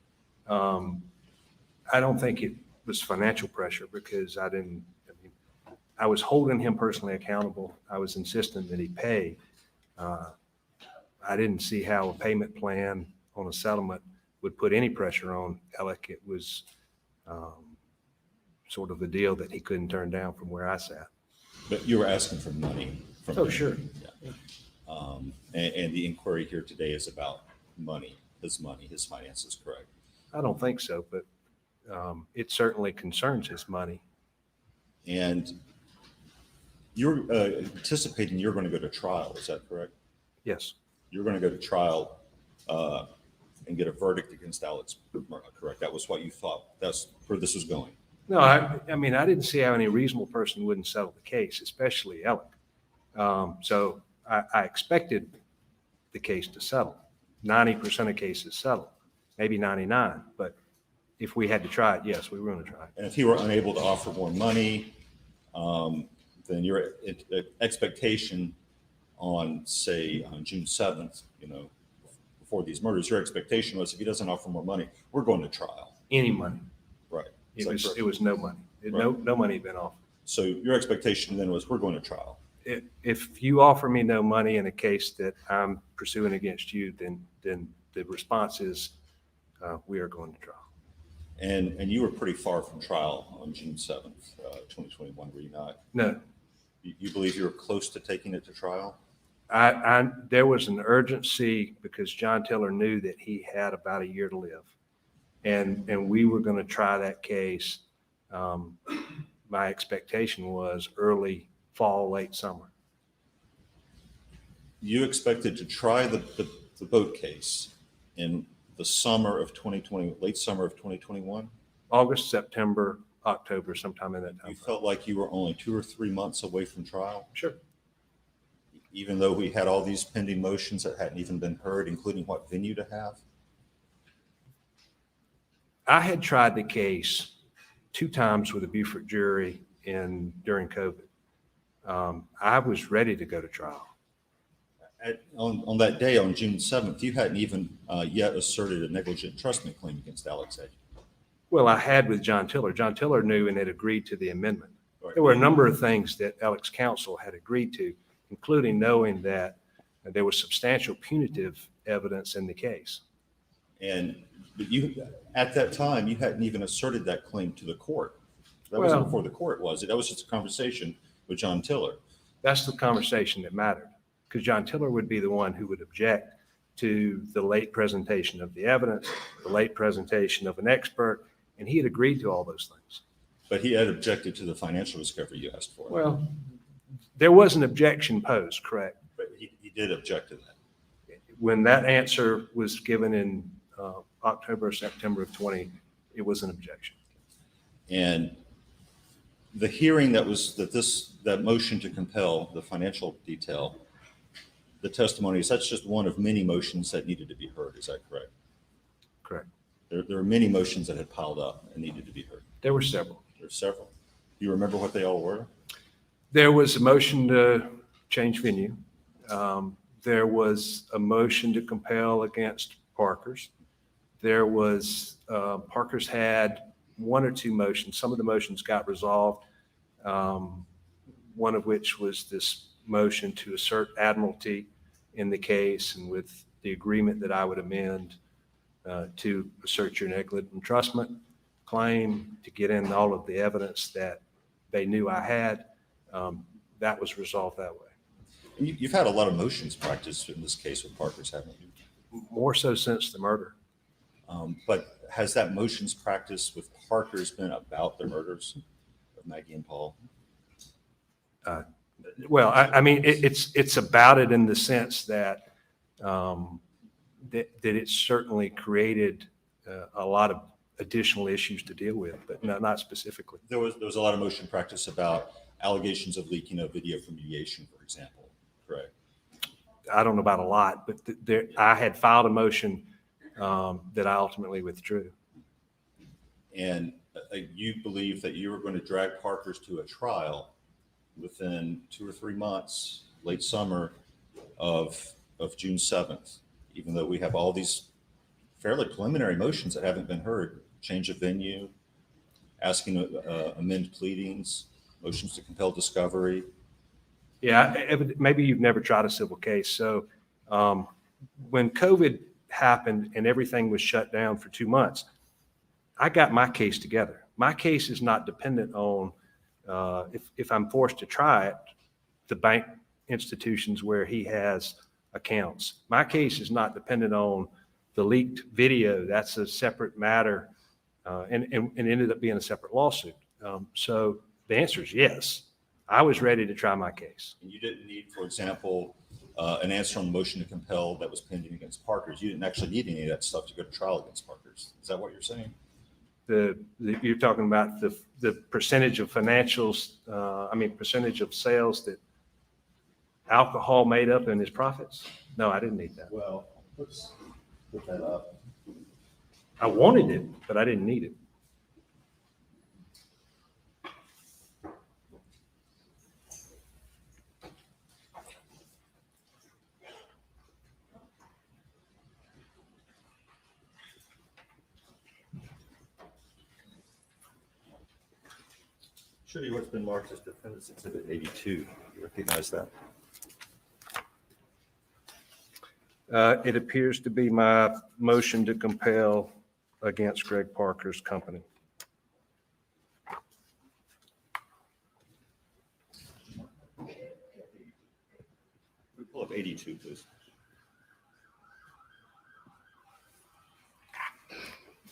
I don't think it was financial pressure because I was holding him personally accountable. I was insistent that he pay. I didn't see how a payment plan on a settlement would put any pressure on Alec. It was sort of the deal that he couldn't turn down from where I sat. But you were asking for money from him. Sure. Yeah. And the inquiry here today is about money, his finances, correct? I don't think so, but it certainly concerns his money. And you're anticipating you're going to go to trial, is that correct? Yes. You're going to go to trial and get a verdict against Alex Murdaugh, correct? That was what you thought. That's where this was going. No, I mean, I didn't see how any reasonable person wouldn't settle the case, especially Alec. So I expected the case to settle. 90% of cases settle, maybe 99. But if we had to try it, yes, we were going to try it. And if he were unable to offer more money, then your expectation on, say, on June 7th, before these murders, your expectation was if he doesn't offer more money, we're going to trial. Any money. Right. It was no money. No money had been offered. So your expectation then was we're going to trial. If you offer me no money in a case that I'm pursuing against you, then the response is we are going to trial. And you were pretty far from trial on June 7th, 2021, were you not? No. You believe you were close to taking it to trial? There was an urgency because John Tiller knew that he had about a year to live. And we were going to try that case. My expectation was early fall, late summer. You expected to try the boat case in the summer of 2020, late summer of 2021? August, September, October, sometime in that time. You felt like you were only 2 or 3 months away from trial? Sure. Even though we had all these pending motions that hadn't even been heard, including what venue to have? I had tried the case 2 times with a Beaufort jury during COVID. I was ready to go to trial. On that day, on June 7th, you hadn't even yet asserted a negligent entrustment claim against Alex, had you? Well, I had with John Tiller. John Tiller knew and had agreed to the amendment. Right. There were a number of things that Alex counsel had agreed to, including knowing that there was substantial punitive evidence in the case. But you, at that time, you hadn't even asserted that claim to the court. That wasn't before the court, was it? That was just a conversation with John Tiller. That's the conversation that mattered, because John Tiller would be the one who would object to the late presentation of the evidence, the late presentation of an expert, and he had agreed to all those things. But he had objected to the financial discovery you asked for. Well, there was an objection posed, correct? But he did object to that. When that answer was given in October or September of 20, it was an objection. And the hearing that motion to compel the financial detail, the testimonies, that's just one of many motions that needed to be heard. Is that correct? Correct. There are many motions that had piled up and needed to be heard. There were several. There are several. Do you remember what they all were? There was a motion to change venue. There was a motion to compel against Parker's. There was, Parker's had one or two motions. Some of the motions got resolved. One of which was this motion to assert admiralty in the case, and with the agreement that I would amend to assert your negligent entrustment claim, to get in all of the evidence that they knew I had. That was resolved that way. And you've had a lot of motions practice in this case with Parker's, haven't you? More so since the murder. But has that motions practice with Parker's been about the murders of Maggie and Paul? Well, I mean, it's about it in the sense that that it certainly created a lot of additional issues to deal with, but not specifically. There was a lot of motion practice about allegations of leaking of video from mediation, for example, correct? I don't know about a lot, but I had filed a motion that I ultimately withdrew. And you believe that you were going to drag Parker's to a trial within 2 or 3 months, late summer of June 7th, even though we have all these fairly preliminary motions that haven't been heard, change of venue, asking to amend pleadings, motions to compel discovery. Yeah, maybe you've never tried a civil case. So when COVID happened and everything was shut down for 2 months, I got my case together. My case is not dependent on, if I'm forced to try it, the bank institutions where he has accounts. My case is not dependent on the leaked video. That's a separate matter, and ended up being a separate lawsuit. So the answer is yes. I was ready to try my case. And you didn't need, for example, an answer on the motion to compel that was pending against Parker's. You didn't actually need any of that stuff to go to trial against Parker's. Is that what you're saying? You're talking about the percentage of financials, percentage of sales that alcohol made up in his profits? No, I didn't need that. Well, let's put that up. I wanted it, but I didn't need it. Show you what's been marked as Defendant's Exhibit 82. You recognize that? It appears to be my motion to compel against Greg Parker's company. Pull up 82, please.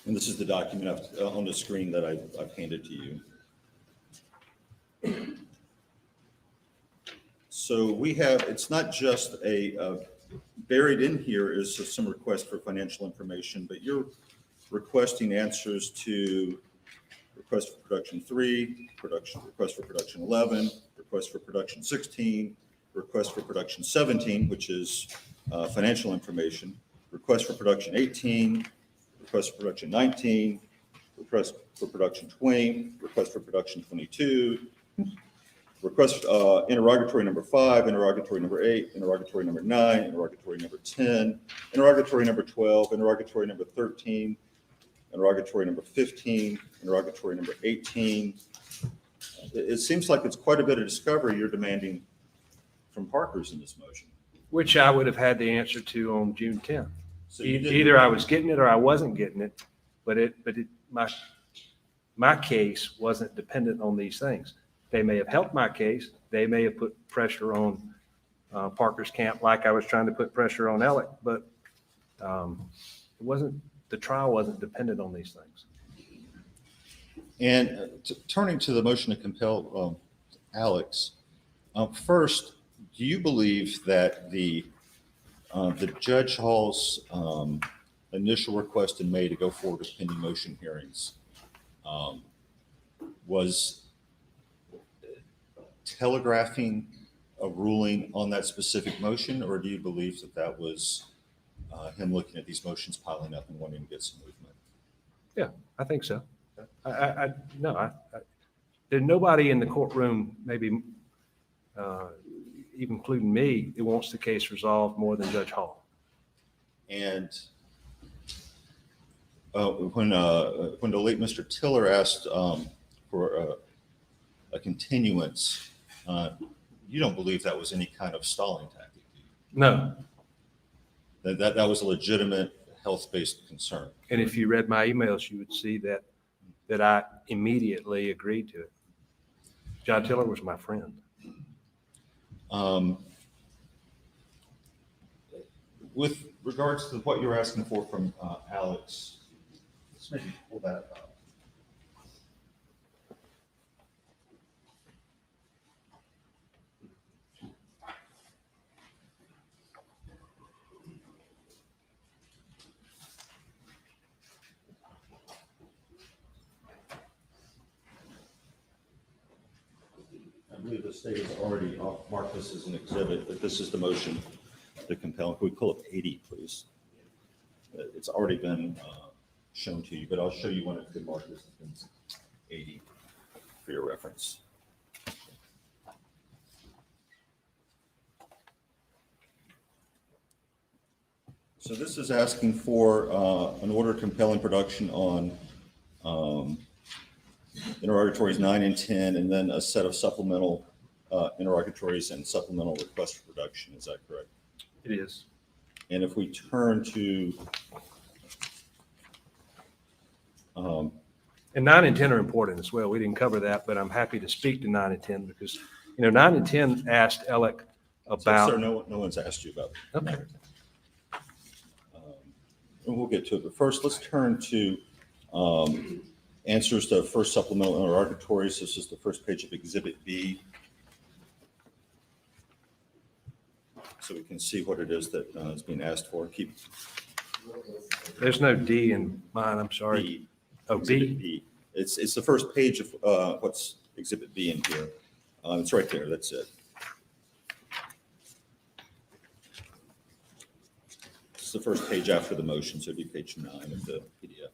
And this is the document on the screen that I've handed to you. So we have, it's not just buried in here is some request for financial information, but you're requesting answers to request for production 3, request for production 11, request for production 16, request for production 17, which is financial information, request for production 18, request for production 19, request for production 20, request for production 22, request interrogatory number 5, interrogatory number 8, interrogatory number 9, interrogatory number 10, interrogatory number 12, interrogatory number 13, interrogatory number 15, interrogatory number 18. It seems like it's quite a bit of discovery you're demanding from Parker's in this motion. Which I would have had the answer to on June 10th. So you didn't- Either I was getting it or I wasn't getting it, but my case wasn't dependent on these things. They may have helped my case. They may have put pressure on Parker's camp like I was trying to put pressure on Alec, but the trial wasn't dependent on these things. And turning to the motion to compel Alex, first, do you believe that the Judge Hall's initial request in May to go forward with pending motion hearings was telegraphing a ruling on that specific motion, or do you believe that that was him looking at these motions piling up and wanting to get some movement? Yeah, I think so. There's nobody in the courtroom, maybe even including me, that wants the case resolved more than Judge Hall. And when the late Mr. Tiller asked for a continuance, you don't believe that was any kind of stalling tactic, do you? No. That was a legitimate health-based concern. And if you read my emails, you would see that I immediately agreed to it. John Tiller was my friend. With regards to what you're asking for from Alex, let's maybe pull that up. I believe the state has already marked this as an exhibit, but this is the motion to compel. Can we pull up 80, please? It's already been shown to you, but I'll show you when it's been marked as 80 for your reference. So this is asking for an order compelling production on interrogatories 9 and 10, and then a set of supplemental interrogatories and supplemental request for production. Is that correct? It is. And if we turn to And 9 and 10 are important as well. We didn't cover that, but I'm happy to speak to 9 and 10 because, 9 and 10 asked Alec about. sir, no one's asked you about it. Okay. And we'll get to it, but first let's turn to answers to first supplemental interrogatories. This is the first page of Exhibit B. So we can see what it is that is being asked for. Keep There's no D in mine, I'm sorry. B. Oh, Exhibit B. B. It's the first page of what's Exhibit B in here. It's right there. That's it. It's the first page after the motion, so it'd be page 9 of the PDF.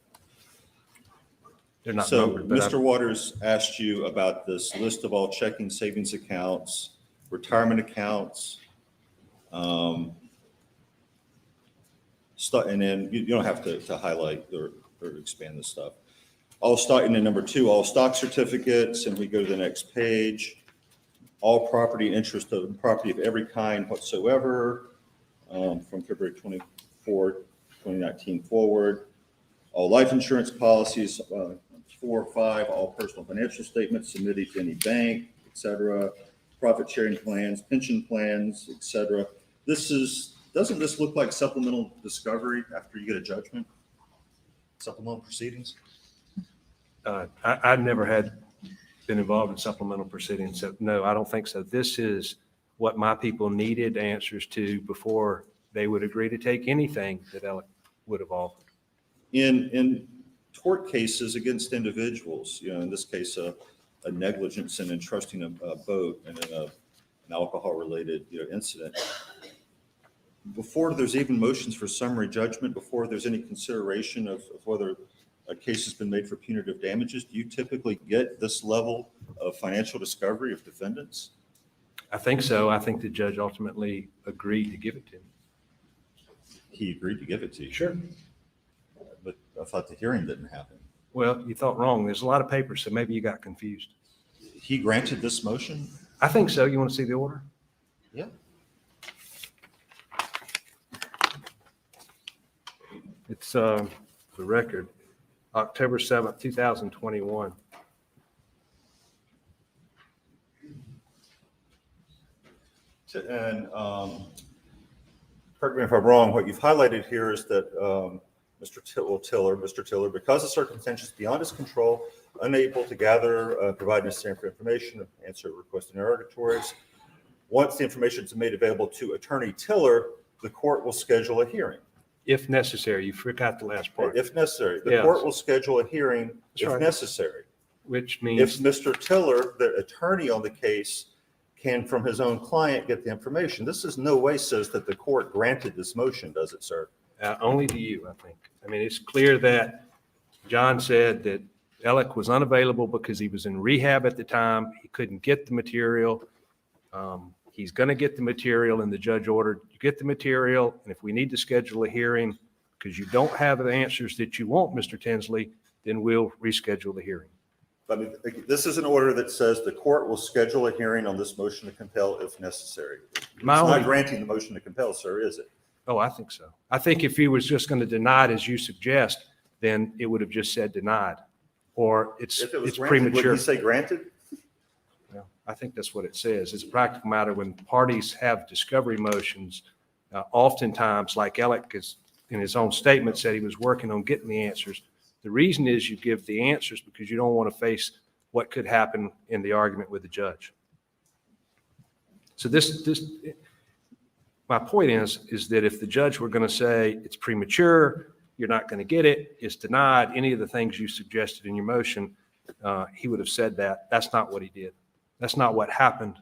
They're not So numbered, but Mr. Waters asked you about this list of all checking, savings accounts, retirement accounts. And then you don't have to highlight or expand this stuff. All stock, and then number 2, all stock certificates, and we go to the next page. All property and interest of property of every kind whatsoever, from February 24, 2019 forward. All life insurance policies, 4 or 5, all personal financial statements submitted to any bank, et cetera. Profit sharing plans, pension plans, et cetera. Doesn't this look like supplemental discovery after you get a judgment? Supplemental proceedings? I've never been involved in supplemental proceedings, so no, I don't think so. This is what my people needed answers to before they would agree to take anything that Alec would have offered. In tort cases against individuals, in this case, a negligence in entrusting a boat and in an alcohol-related incident, before there's even motions for summary judgment, before there's any consideration of whether a case has been made for punitive damages, do you typically get this level of financial discovery of defendants? I think so. I think the judge ultimately agreed to give it to me. He agreed to give it to you. Sure. But I thought the hearing didn't happen. Well, you thought wrong. There's a lot of papers, so maybe you got confused. He granted this motion? I think so. You want to see the order? Yeah. It's the record, October 7th, 2021. And correct me if I'm wrong, what you've highlighted here is that Mr. Tiller, because of circumstances beyond his control, unable to gather, provide necessary information, answer requested interrogatories. Once the information is made available to Attorney Tiller, the court will schedule a hearing. If necessary. You forgot the last part. If necessary. The Yes. court will schedule a hearing That's if right. necessary. Which If means, Mr. Tiller, the attorney on the case, can from his own client get the information. This is no way says that the court granted this motion, does it, sir? only to you, I think. I mean, it's clear that John said that Alec was unavailable because he was in rehab at the time. He couldn't get the material. He's going to get the material, and the judge ordered, you get the material, and if we need to schedule a hearing because you don't have the answers that you want, Mr. Tinsley, then we'll reschedule the hearing. I mean, this is an order that says the court will schedule a hearing on this motion to compel if necessary. It's not granting the motion to compel, sir, is it? Oh, I think so. I think if he was just going to deny it as you suggest, then it would have just said denied, or it's If it was it's granted, would premature. you say granted? Yeah, I think that's what it says. It's a practical matter when parties have discovery motions. Oftentimes, like Alex is in his own statement said he was working on getting the answers. The reason is you give the answers because you don't want to face what could happen in the argument with the judge. So my point is that if the judge were going to say it's premature, you're not going to get it, it's denied, any of the things you suggested in your motion, he would have said that. That's not what he did. That's not what happened.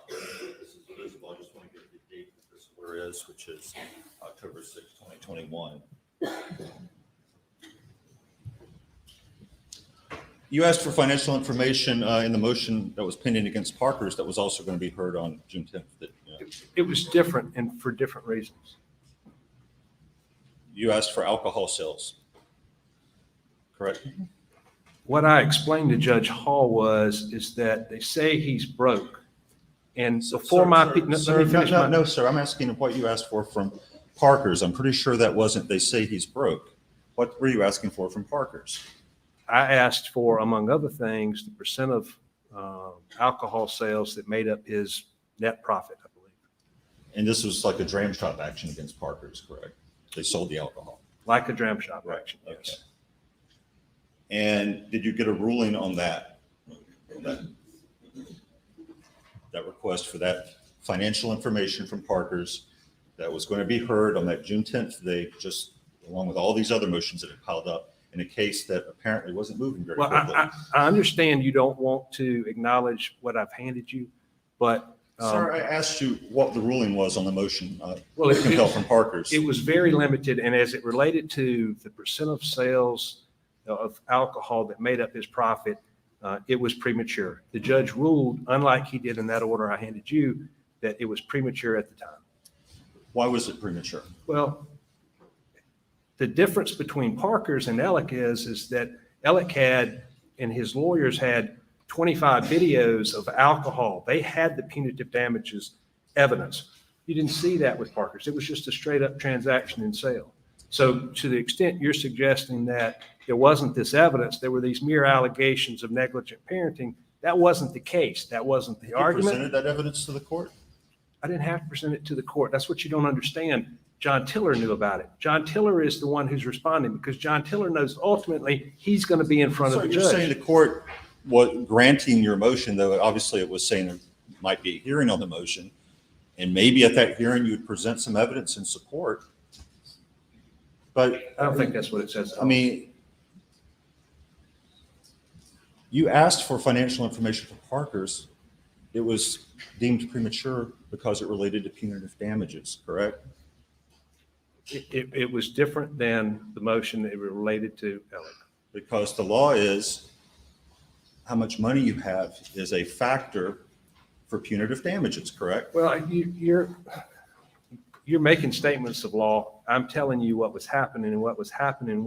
This is visible. I just want to get the date that this order is, which is October 6, 2021. You asked for financial information in the motion that was pending against Parker's that was also going to be heard on June 10th. It was different and for different reasons. You asked for alcohol sales, correct? What I explained to Judge Hall is that they say he's broke. And before No, sir, I'm asking what you asked for from Parker's. I'm pretty sure that wasn't, they say he's broke. What were you asking for from Parker's? I asked for, among other things, the percent of alcohol sales that made up his net profit, I believe. And this was like a dram shop action against Parker's, correct? They sold the alcohol. Like a dram shop action, Okay. yes. And did you get a ruling on that? That request for that financial information from Parker's that was going to be heard on that June 10th day, just along with all these other motions that had piled up in a case that apparently wasn't moving very Well, quickly. I understand you don't want to acknowledge what I've handed you, but. Sir, I asked you what the ruling was on the motion Well, to compel from Parker's. It was very limited, and as it related to the percent of sales of alcohol that made up his profit, it was premature. The judge ruled, unlike he did in that order I handed you, that it was premature at the time. Why was it premature? Well, the difference between Parker's and Alec is that Alec had, and his lawyers had 25 videos of alcohol. They had the punitive damages evidence. You didn't see that with Parker's. It was just a straight up transaction and sale. So to the extent you're suggesting that there wasn't this evidence, there were these mere allegations of negligent parenting, that wasn't the case. That wasn't the You argument. presented that evidence to the court? I didn't have to present it to the court. That's what you don't understand. John Tiller knew about it. John Tiller is the one who's responding because John Tiller knows ultimately he's going to be in front of the So you're saying judge. the court was granting your motion, though obviously it was saying there might be a hearing on the motion, and maybe at that hearing you would present some evidence in support. But I don't think that's what it says. I mean, you asked for financial information from Parker's. It was deemed premature because it related to punitive damages, correct? It was different than the motion that related to Alec. Because the law is how much money you have is a factor for punitive damages, correct? Well, you're making statements of law. I'm telling you what was happening, and what was happening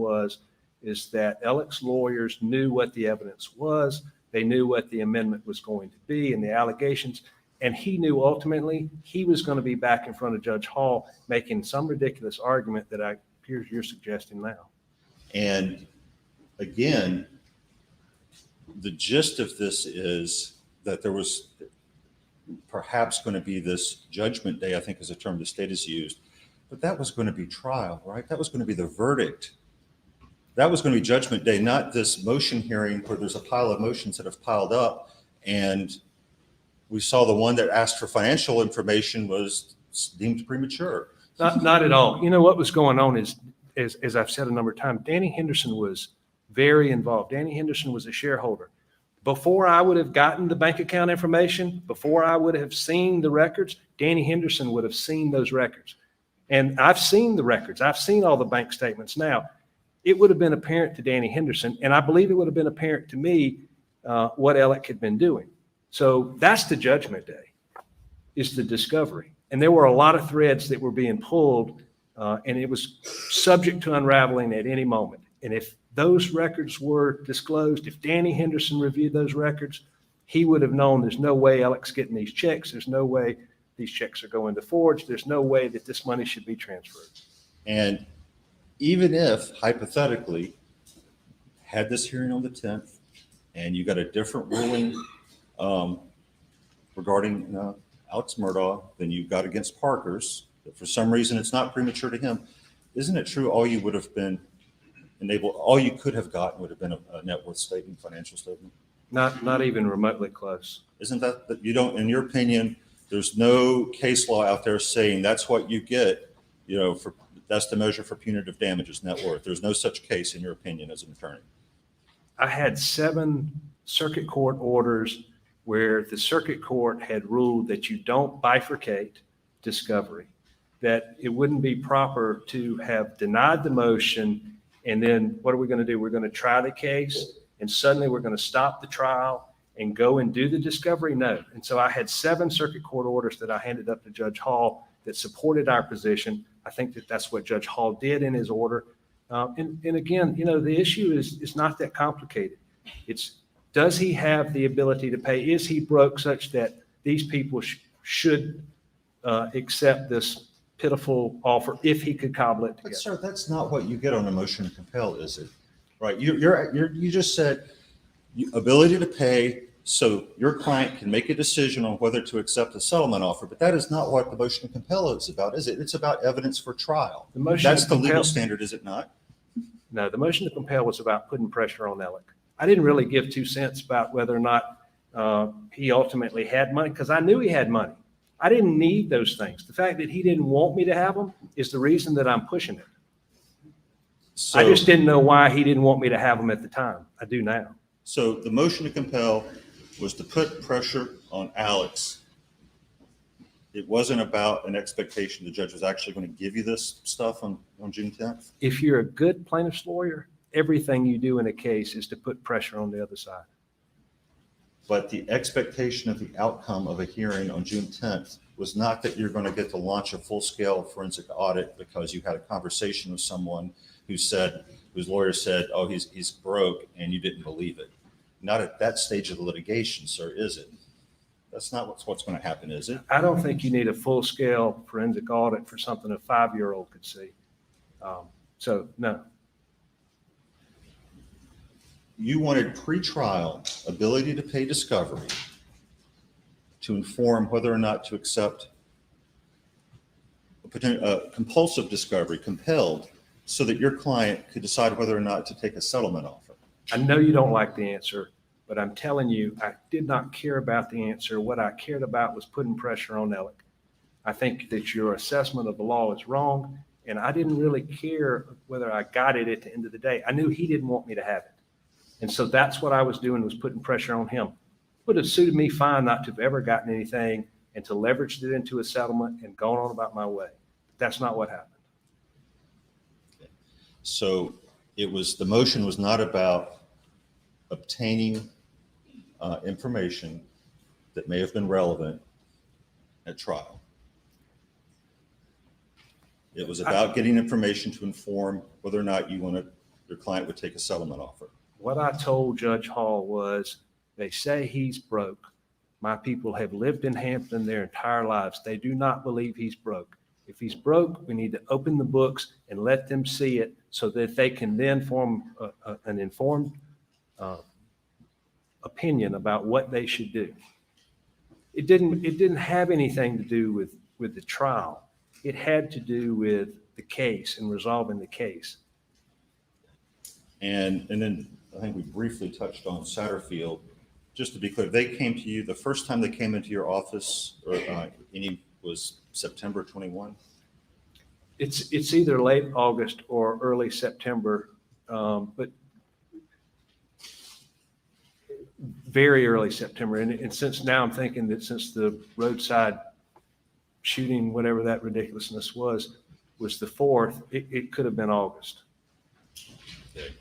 is that Alec's lawyers knew what the evidence was. They knew what the amendment was going to be and the allegations. And he knew ultimately he was going to be back in front of Judge Hall making some ridiculous argument that appears you're suggesting now. And again, the gist of this is that there was perhaps going to be this judgment day, I think is a term the state has used, but that was going to be trial, right? That was going to be the verdict. That was going to be judgment day, not this motion hearing where there's a pile of motions that have piled up. And we saw the one that asked for financial information was deemed premature. Not at all. You know, what was going on is, as I've said a number of times, Danny Henderson was very involved. Danny Henderson was a shareholder. before I would have gotten the bank account information, before I would have seen the records, Danny Henderson would have seen those records. And I've seen the records. I've seen all the bank statements now. It would have been apparent to Danny Henderson, and I believe it would have been apparent to me what Alec had been doing. So that's the judgment day, is the discovery. And there were a lot of threads that were being pulled, and it was subject to unraveling at any moment. And if those records were disclosed, if Danny Henderson reviewed those records, he would have known there's no way Alec's getting these checks. There's no way these checks are going to Forge. There's no way that this money should be transferred. And even if hypothetically had this hearing on the 10th and you got a different ruling regarding Alex Murdaugh than you got against Parker's, but for some reason it's not premature to him, isn't it true all you would have been enabled, all you could have gotten would have been a net worth statement, financial statement? Not even remotely close. Isn't that you don't, in your opinion, there's no case law out there saying that's what you get, for that's the measure for punitive damages, net worth. There's no such case in your opinion as an attorney. I had 7 circuit court orders where the circuit court had ruled that you don't bifurcate discovery, that it wouldn't be proper to have denied the motion. And then what are we going to do? We're going to try the case, and suddenly we're going to stop the trial and go and do the discovery? No. And so I had 7 circuit court orders that I handed up to Judge Hall that supported our position. I think that that's what Judge Hall did in his order. And again, the issue is not that complicated. It's, does he have the ability to pay? Is he broke such that these people should accept this pitiful offer if he could cobble it together? But sir, that's not what you get on a motion to compel, is it? Right? You just said ability to pay so your client can make a decision on whether to accept a settlement offer. But that is not what the motion to compel is about, is it? It's about evidence for trial. That's the legal standard, is it not? No, the motion to compel was about putting pressure on Alec. I didn't really give 2 cents about whether or not he ultimately had money, because I knew he had money. I didn't need those things. The fact that he didn't want me to have them is the reason that I'm pushing it. So, I just didn't know why he didn't want me to have them at the time. I do now. So the motion to compel was to put pressure on Alex. It wasn't about an expectation the judge was actually going to give you this stuff on June 10th? If you're a good plaintiff's lawyer, everything you do in a case is to put pressure on the other side. But the expectation of the outcome of a hearing on June 10th was not that you're going to get to launch a full-scale forensic audit because you had a conversation with someone whose lawyer said, oh, he's broke, and you didn't believe it. Not at that stage of the litigation, sir, is it? That's not what's going to happen, is it? I don't think you need a full-scale forensic audit for something a 5-year-old could see. So, no. You wanted pretrial ability to pay discovery to inform whether or not to accept a compulsive discovery, compelled, so that your client could decide whether or not to take a settlement offer. I know you don't like the answer, but I'm telling you, I did not care about the answer. What I cared about was putting pressure on Alec. I think that your assessment of the law is wrong, and I didn't really care whether I got it at the end of the day. I knew he didn't want me to have it. And so that's what I was doing, was putting pressure on him. Would have suited me fine not to have ever gotten anything and to leverage it into a settlement and gone on about my way. That's not what happened. So the motion was not about obtaining information that may have been relevant at trial. It was about getting information to inform whether or not your client would take a settlement offer. What I told Judge Hall was, they say he's broke. My people have lived in Hampton their entire lives. They do not believe he's broke. If he's broke, we need to open the books and let them see it so that they can then form an informed opinion about what they should do. It didn't have anything to do with the trial. It had to do with the case and resolving the case. And then I think we briefly touched on Satterfield. Just to be clear, they came to you, the first time they came into your office was September 21? It's either late August or early September. But very early September. And since now I'm thinking that since the roadside shooting, whatever that ridiculousness was the 4th, it could have been August. Okay.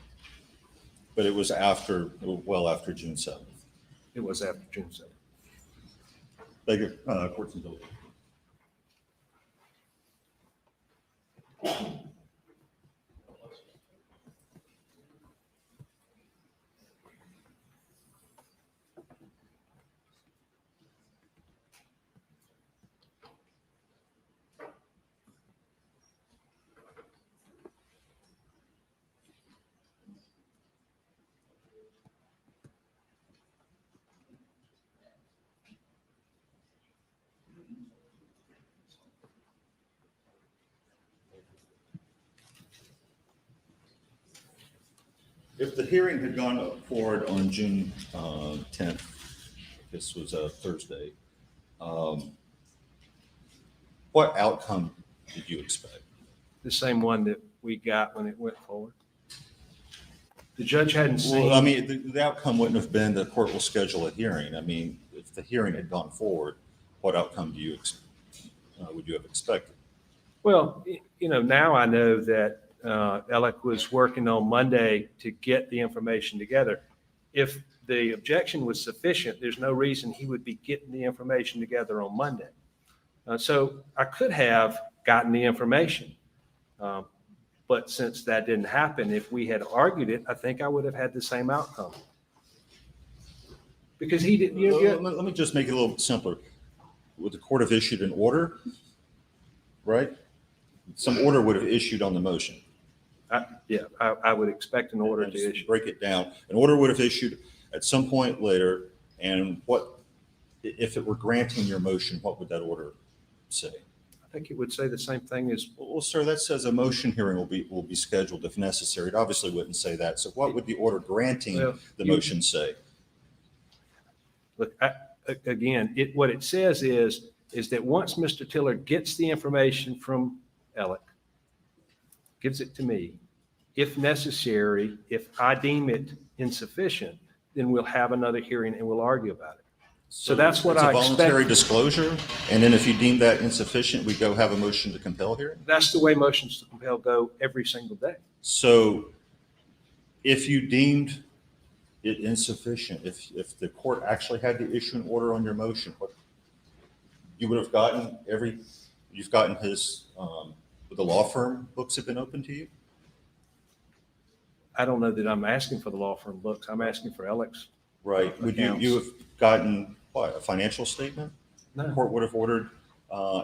But it was well after June 7th. It was after June 7th. Thank you. Court's indulged. If the hearing had gone forward on June 10th, this was a Thursday, what outcome did you expect? The same one that we got when it went forward. The judge hadn't seen. Well, I mean, the outcome wouldn't have been the court will schedule a hearing. I mean, if the hearing had gone forward, what outcome would you have expected? Well, now I know that Alec was working on Monday to get the information together. If the objection was sufficient, there's no reason he would be getting the information together on Monday. So I could have gotten the information. But since that didn't happen, if we had argued it, I think I would have had the same outcome. Because he didn't. Let me just make it a little bit simpler. Would the court have issued an order? Right? Some order would have issued on the motion. I would expect an order to Just issue. break it down. An order would have issued at some point later, and if it were granting your motion, what would that order say? I think it would say the same thing as. Well, sir, that says a motion hearing will be scheduled if necessary. It obviously wouldn't say that. So what would the order granting the motion say? Look, again, what it says is that once Mr. Tiller gets the information from Alec, gives it to me, if necessary, if I deem it insufficient, then we'll have another hearing and we'll argue about it. So that's what it's I a voluntary expect. Disclosure, and then if you deem that insufficient, we go have a motion to compel hearing? That's the way motions to compel go every single day. So if you deemed it insufficient, if the court actually had to issue an order on your motion, what you would have gotten you've gotten his, would the law firm books have been open to you? I don't know that I'm asking for the law firm books. I'm asking for Alex. Right. Would Accounts. you have gotten what, a financial statement? The No. court would have ordered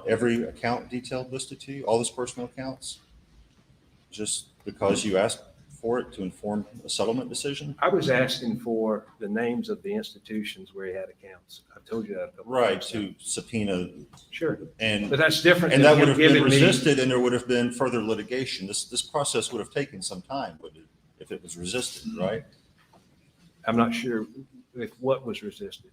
every account detailed listed to you, all his personal accounts? Just because you asked for it to inform a settlement decision? I was asking for the names of the institutions where he had accounts. I've told you that a couple Right, times. to subpoena, Sure. and But that's different and than that would him have been giving me. resisted, and there would have been further litigation. This process would have taken some time, would it, if it was resisted, right? I'm not sure if what was resisted.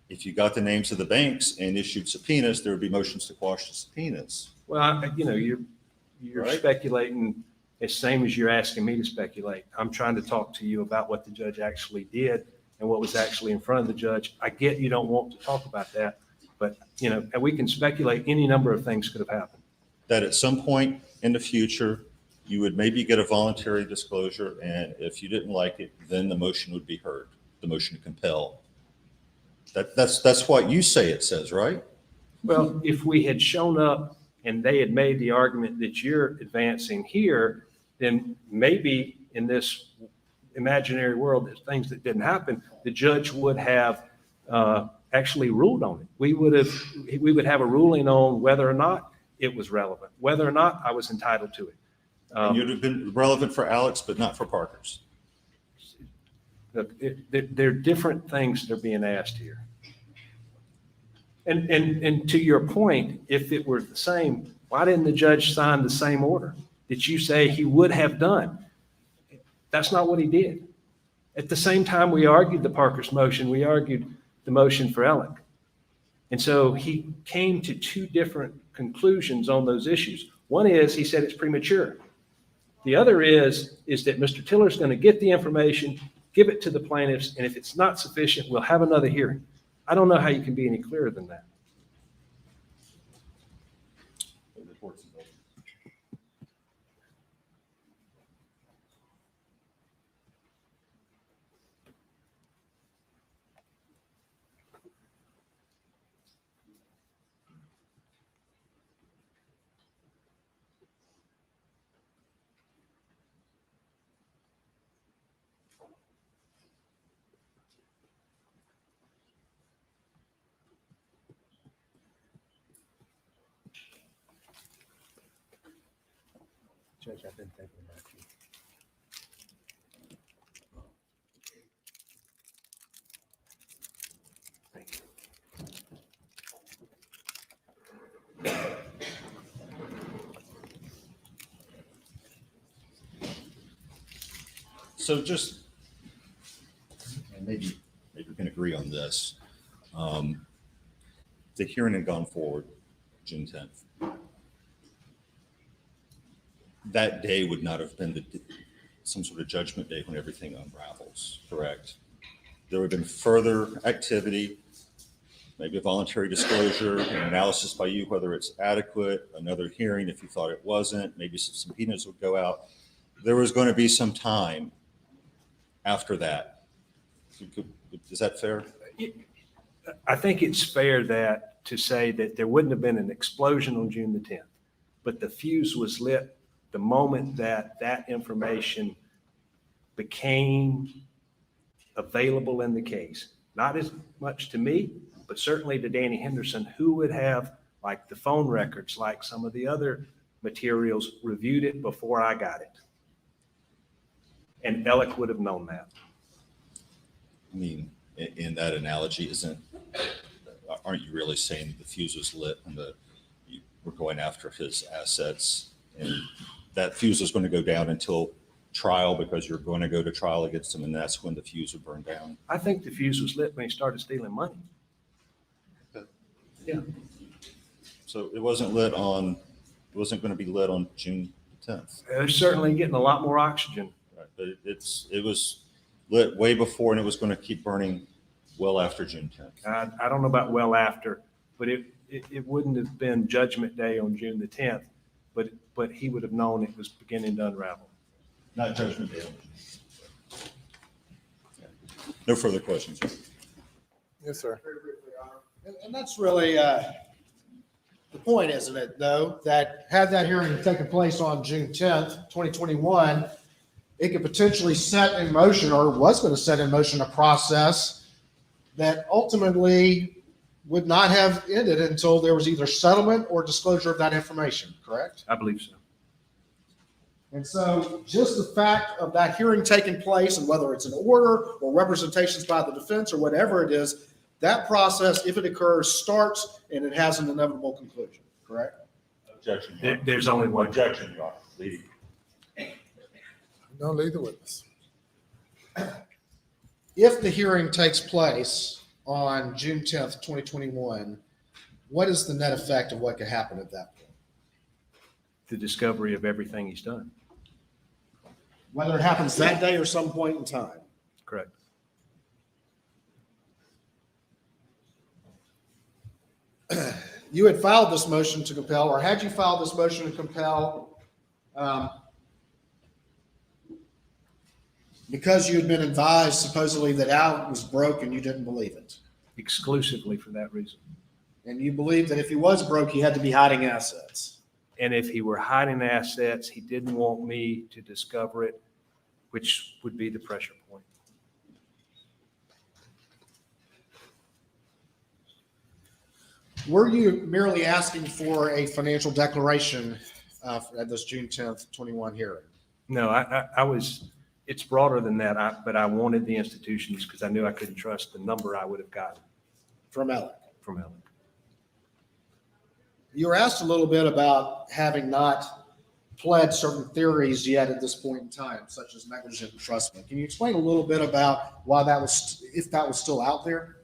If you got the names of the banks and issued subpoenas, there would be motions to quash the subpoenas. Well, you're Right. speculating as same as you're asking me to speculate. I'm trying to talk to you about what the judge actually did and what was actually in front of the judge. I get you don't want to talk about that, but and we can speculate any number of things could have happened. That at some point in the future, you would maybe get a voluntary disclosure, and if you didn't like it, then the motion would be heard, the motion to compel. That's what you say it says, right? Well, if we had shown up and they had made the argument that you're advancing here, then maybe in this imaginary world, there's things that didn't happen, the judge would have actually ruled on it. We would have a ruling on whether or not it was relevant, whether or not I was entitled to it. And you'd have been relevant for Alex, but not for Parker's. Look, there are different things that are being asked here. And to your point, if it were the same, why didn't the judge sign the same order that you say he would have done? That's not what he did. At the same time we argued the Parker's motion, we argued the motion for Alec. And so he came to two different conclusions on those issues. One is he said it's premature. The other is that Mr. Tiller's going to get the information, give it to the plaintiffs, and if it's not sufficient, we'll have another hearing. I don't know how you can be any clearer than that. Judge, I've been thinking about you. Thank you. So just, and maybe we can agree on this. The hearing had gone forward June 10th. That day would not have been some sort of judgment day when everything unravels, correct? There would have been further activity, maybe a voluntary disclosure, an analysis by you, whether it's adequate, another hearing if you thought it wasn't, maybe some subpoenas would go out. There was going to be some time after that. Is that fair? I think it's fair to say that there wouldn't have been an explosion on June the 10th, but the fuse was lit the moment that information became available in the case. Not as much to me, but certainly to Danny Henderson, who would have, like the phone records, like some of the other materials, reviewed it before I got it. And Alec would have known that. I mean, in that analogy, aren't you really saying that the fuse was lit when you were going after his assets, and that fuse was going to go down until trial because you're going to go to trial against him, and that's when the fuse would burn down? I think the fuse was lit when he started stealing money. Okay. Yeah. So it wasn't going to be lit on June 10th. They're certainly getting a lot more oxygen. Right. But it was lit way before, and it was going to keep burning well after June 10th. I don't know about well after, but it wouldn't have been Judgment Day on June the 10th, but he would have known it was beginning to unravel. Not Judgment Day. No further questions. Yes, sir. And that's really the point, isn't it, though, that had that hearing taken place on June 10th, 2021, it could potentially set in motion, or was going to set in motion, a process that ultimately would not have ended until there was either settlement or disclosure of that information, correct? I believe so. And so just the fact of that hearing taking place, and whether it's an order or representations by the defense or whatever it is, that process, if it occurs, starts and it has an inevitable conclusion, correct? Objection. There's only one. Objection, Your Honor. Leading. Don't lead the witness. If the hearing takes place on June 10th, 2021, what is the net effect of what could happen at that point? The discovery of everything he's done. Whether it happens that day or some point in time. Correct. You had filed this motion to compel, or had you filed this motion to compel because you had been advised supposedly that Al was broke and you didn't believe it? Exclusively for that reason. And you believed that if he was broke, he had to be hiding assets. And if he were hiding assets, he didn't want me to discover it, which would be the pressure point. Were you merely asking for a financial declaration at this June 10th, 21 hearing? No, I was, it's broader than that, but I wanted the institutions because I knew I couldn't trust the number I would have gotten From Alec. from Ellen. You were asked a little bit about having not pled certain theories yet at this point in time, such as negligent entrustment. Can you explain a little bit about why that was, if that was still out there?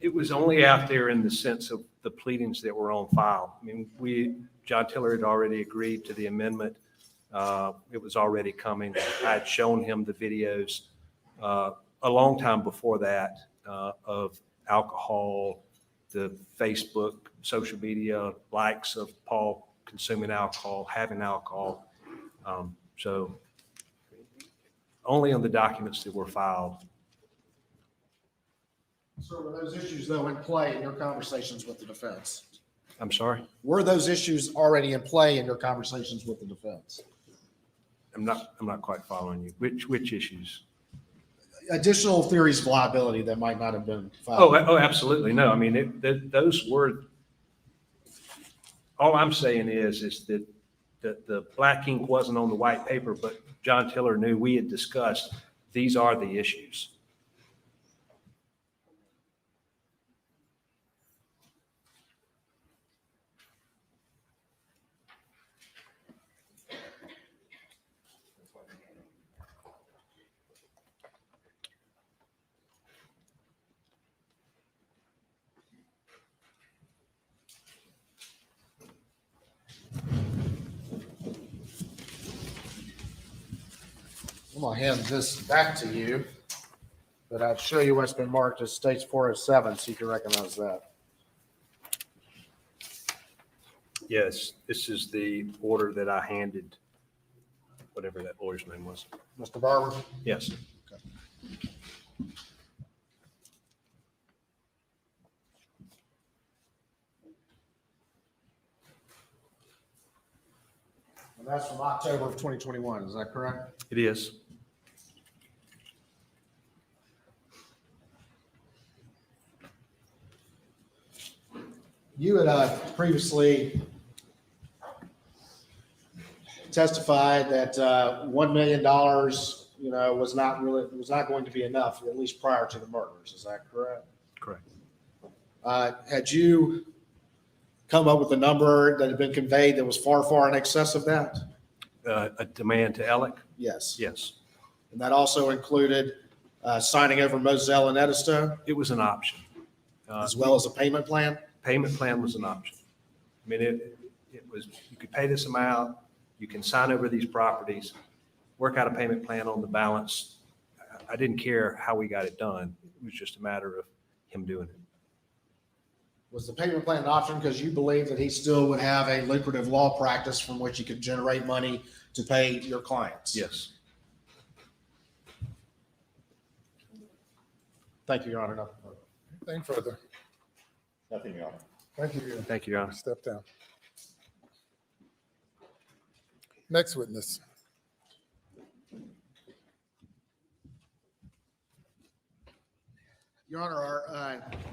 It was only out there in the sense of the pleadings that were on file. I mean, John Tiller had already agreed to the amendment. It was already coming. I had shown him the videos a long time before that, of alcohol, the Facebook, social media likes of Paul consuming alcohol, having alcohol. So only on the documents that were filed. So were those issues though in play in your conversations with the defense? I'm sorry, Were those issues already in play in your conversations with the defense? I'm not quite following you. Which issues? Additional theories of liability that might not have been filed. Oh, absolutely. No, I mean, those were, all I'm saying is that the black ink wasn't on the white paper, but John Tiller knew we had discussed, these are the issues. I'm gonna hand this back to you, but I'll show you what's been marked as States 407, so you can recognize that. Yes, this is the order that I handed, whatever that lawyer's name was. Mr. Barber? Yes. And that's from October of 2021, is that correct? It is. You had previously testified that $1 million, was not going to be enough, at least prior to the murders. Is that correct? Correct. Had you come up with a number that had been conveyed that was far, far in excess of that? A demand to Alec? Yes. Yes. And that also included signing over Moselle and Eddystone, It was an option. as well as a payment plan? Payment plan was an option. I mean, it was, you could pay this amount, you can sign over these properties, work out a payment plan on the balance. I didn't care how we got it done. It was just a matter of him doing it. Was the payment plan an option because you believe that he still would have a lucrative law practice from which he could generate money to pay your clients? Yes. Thank you, Your Honor. No further. Anything further? Nothing else. Thank you. Thank you, Your Honor. Step down. Next witness. Your Honor, our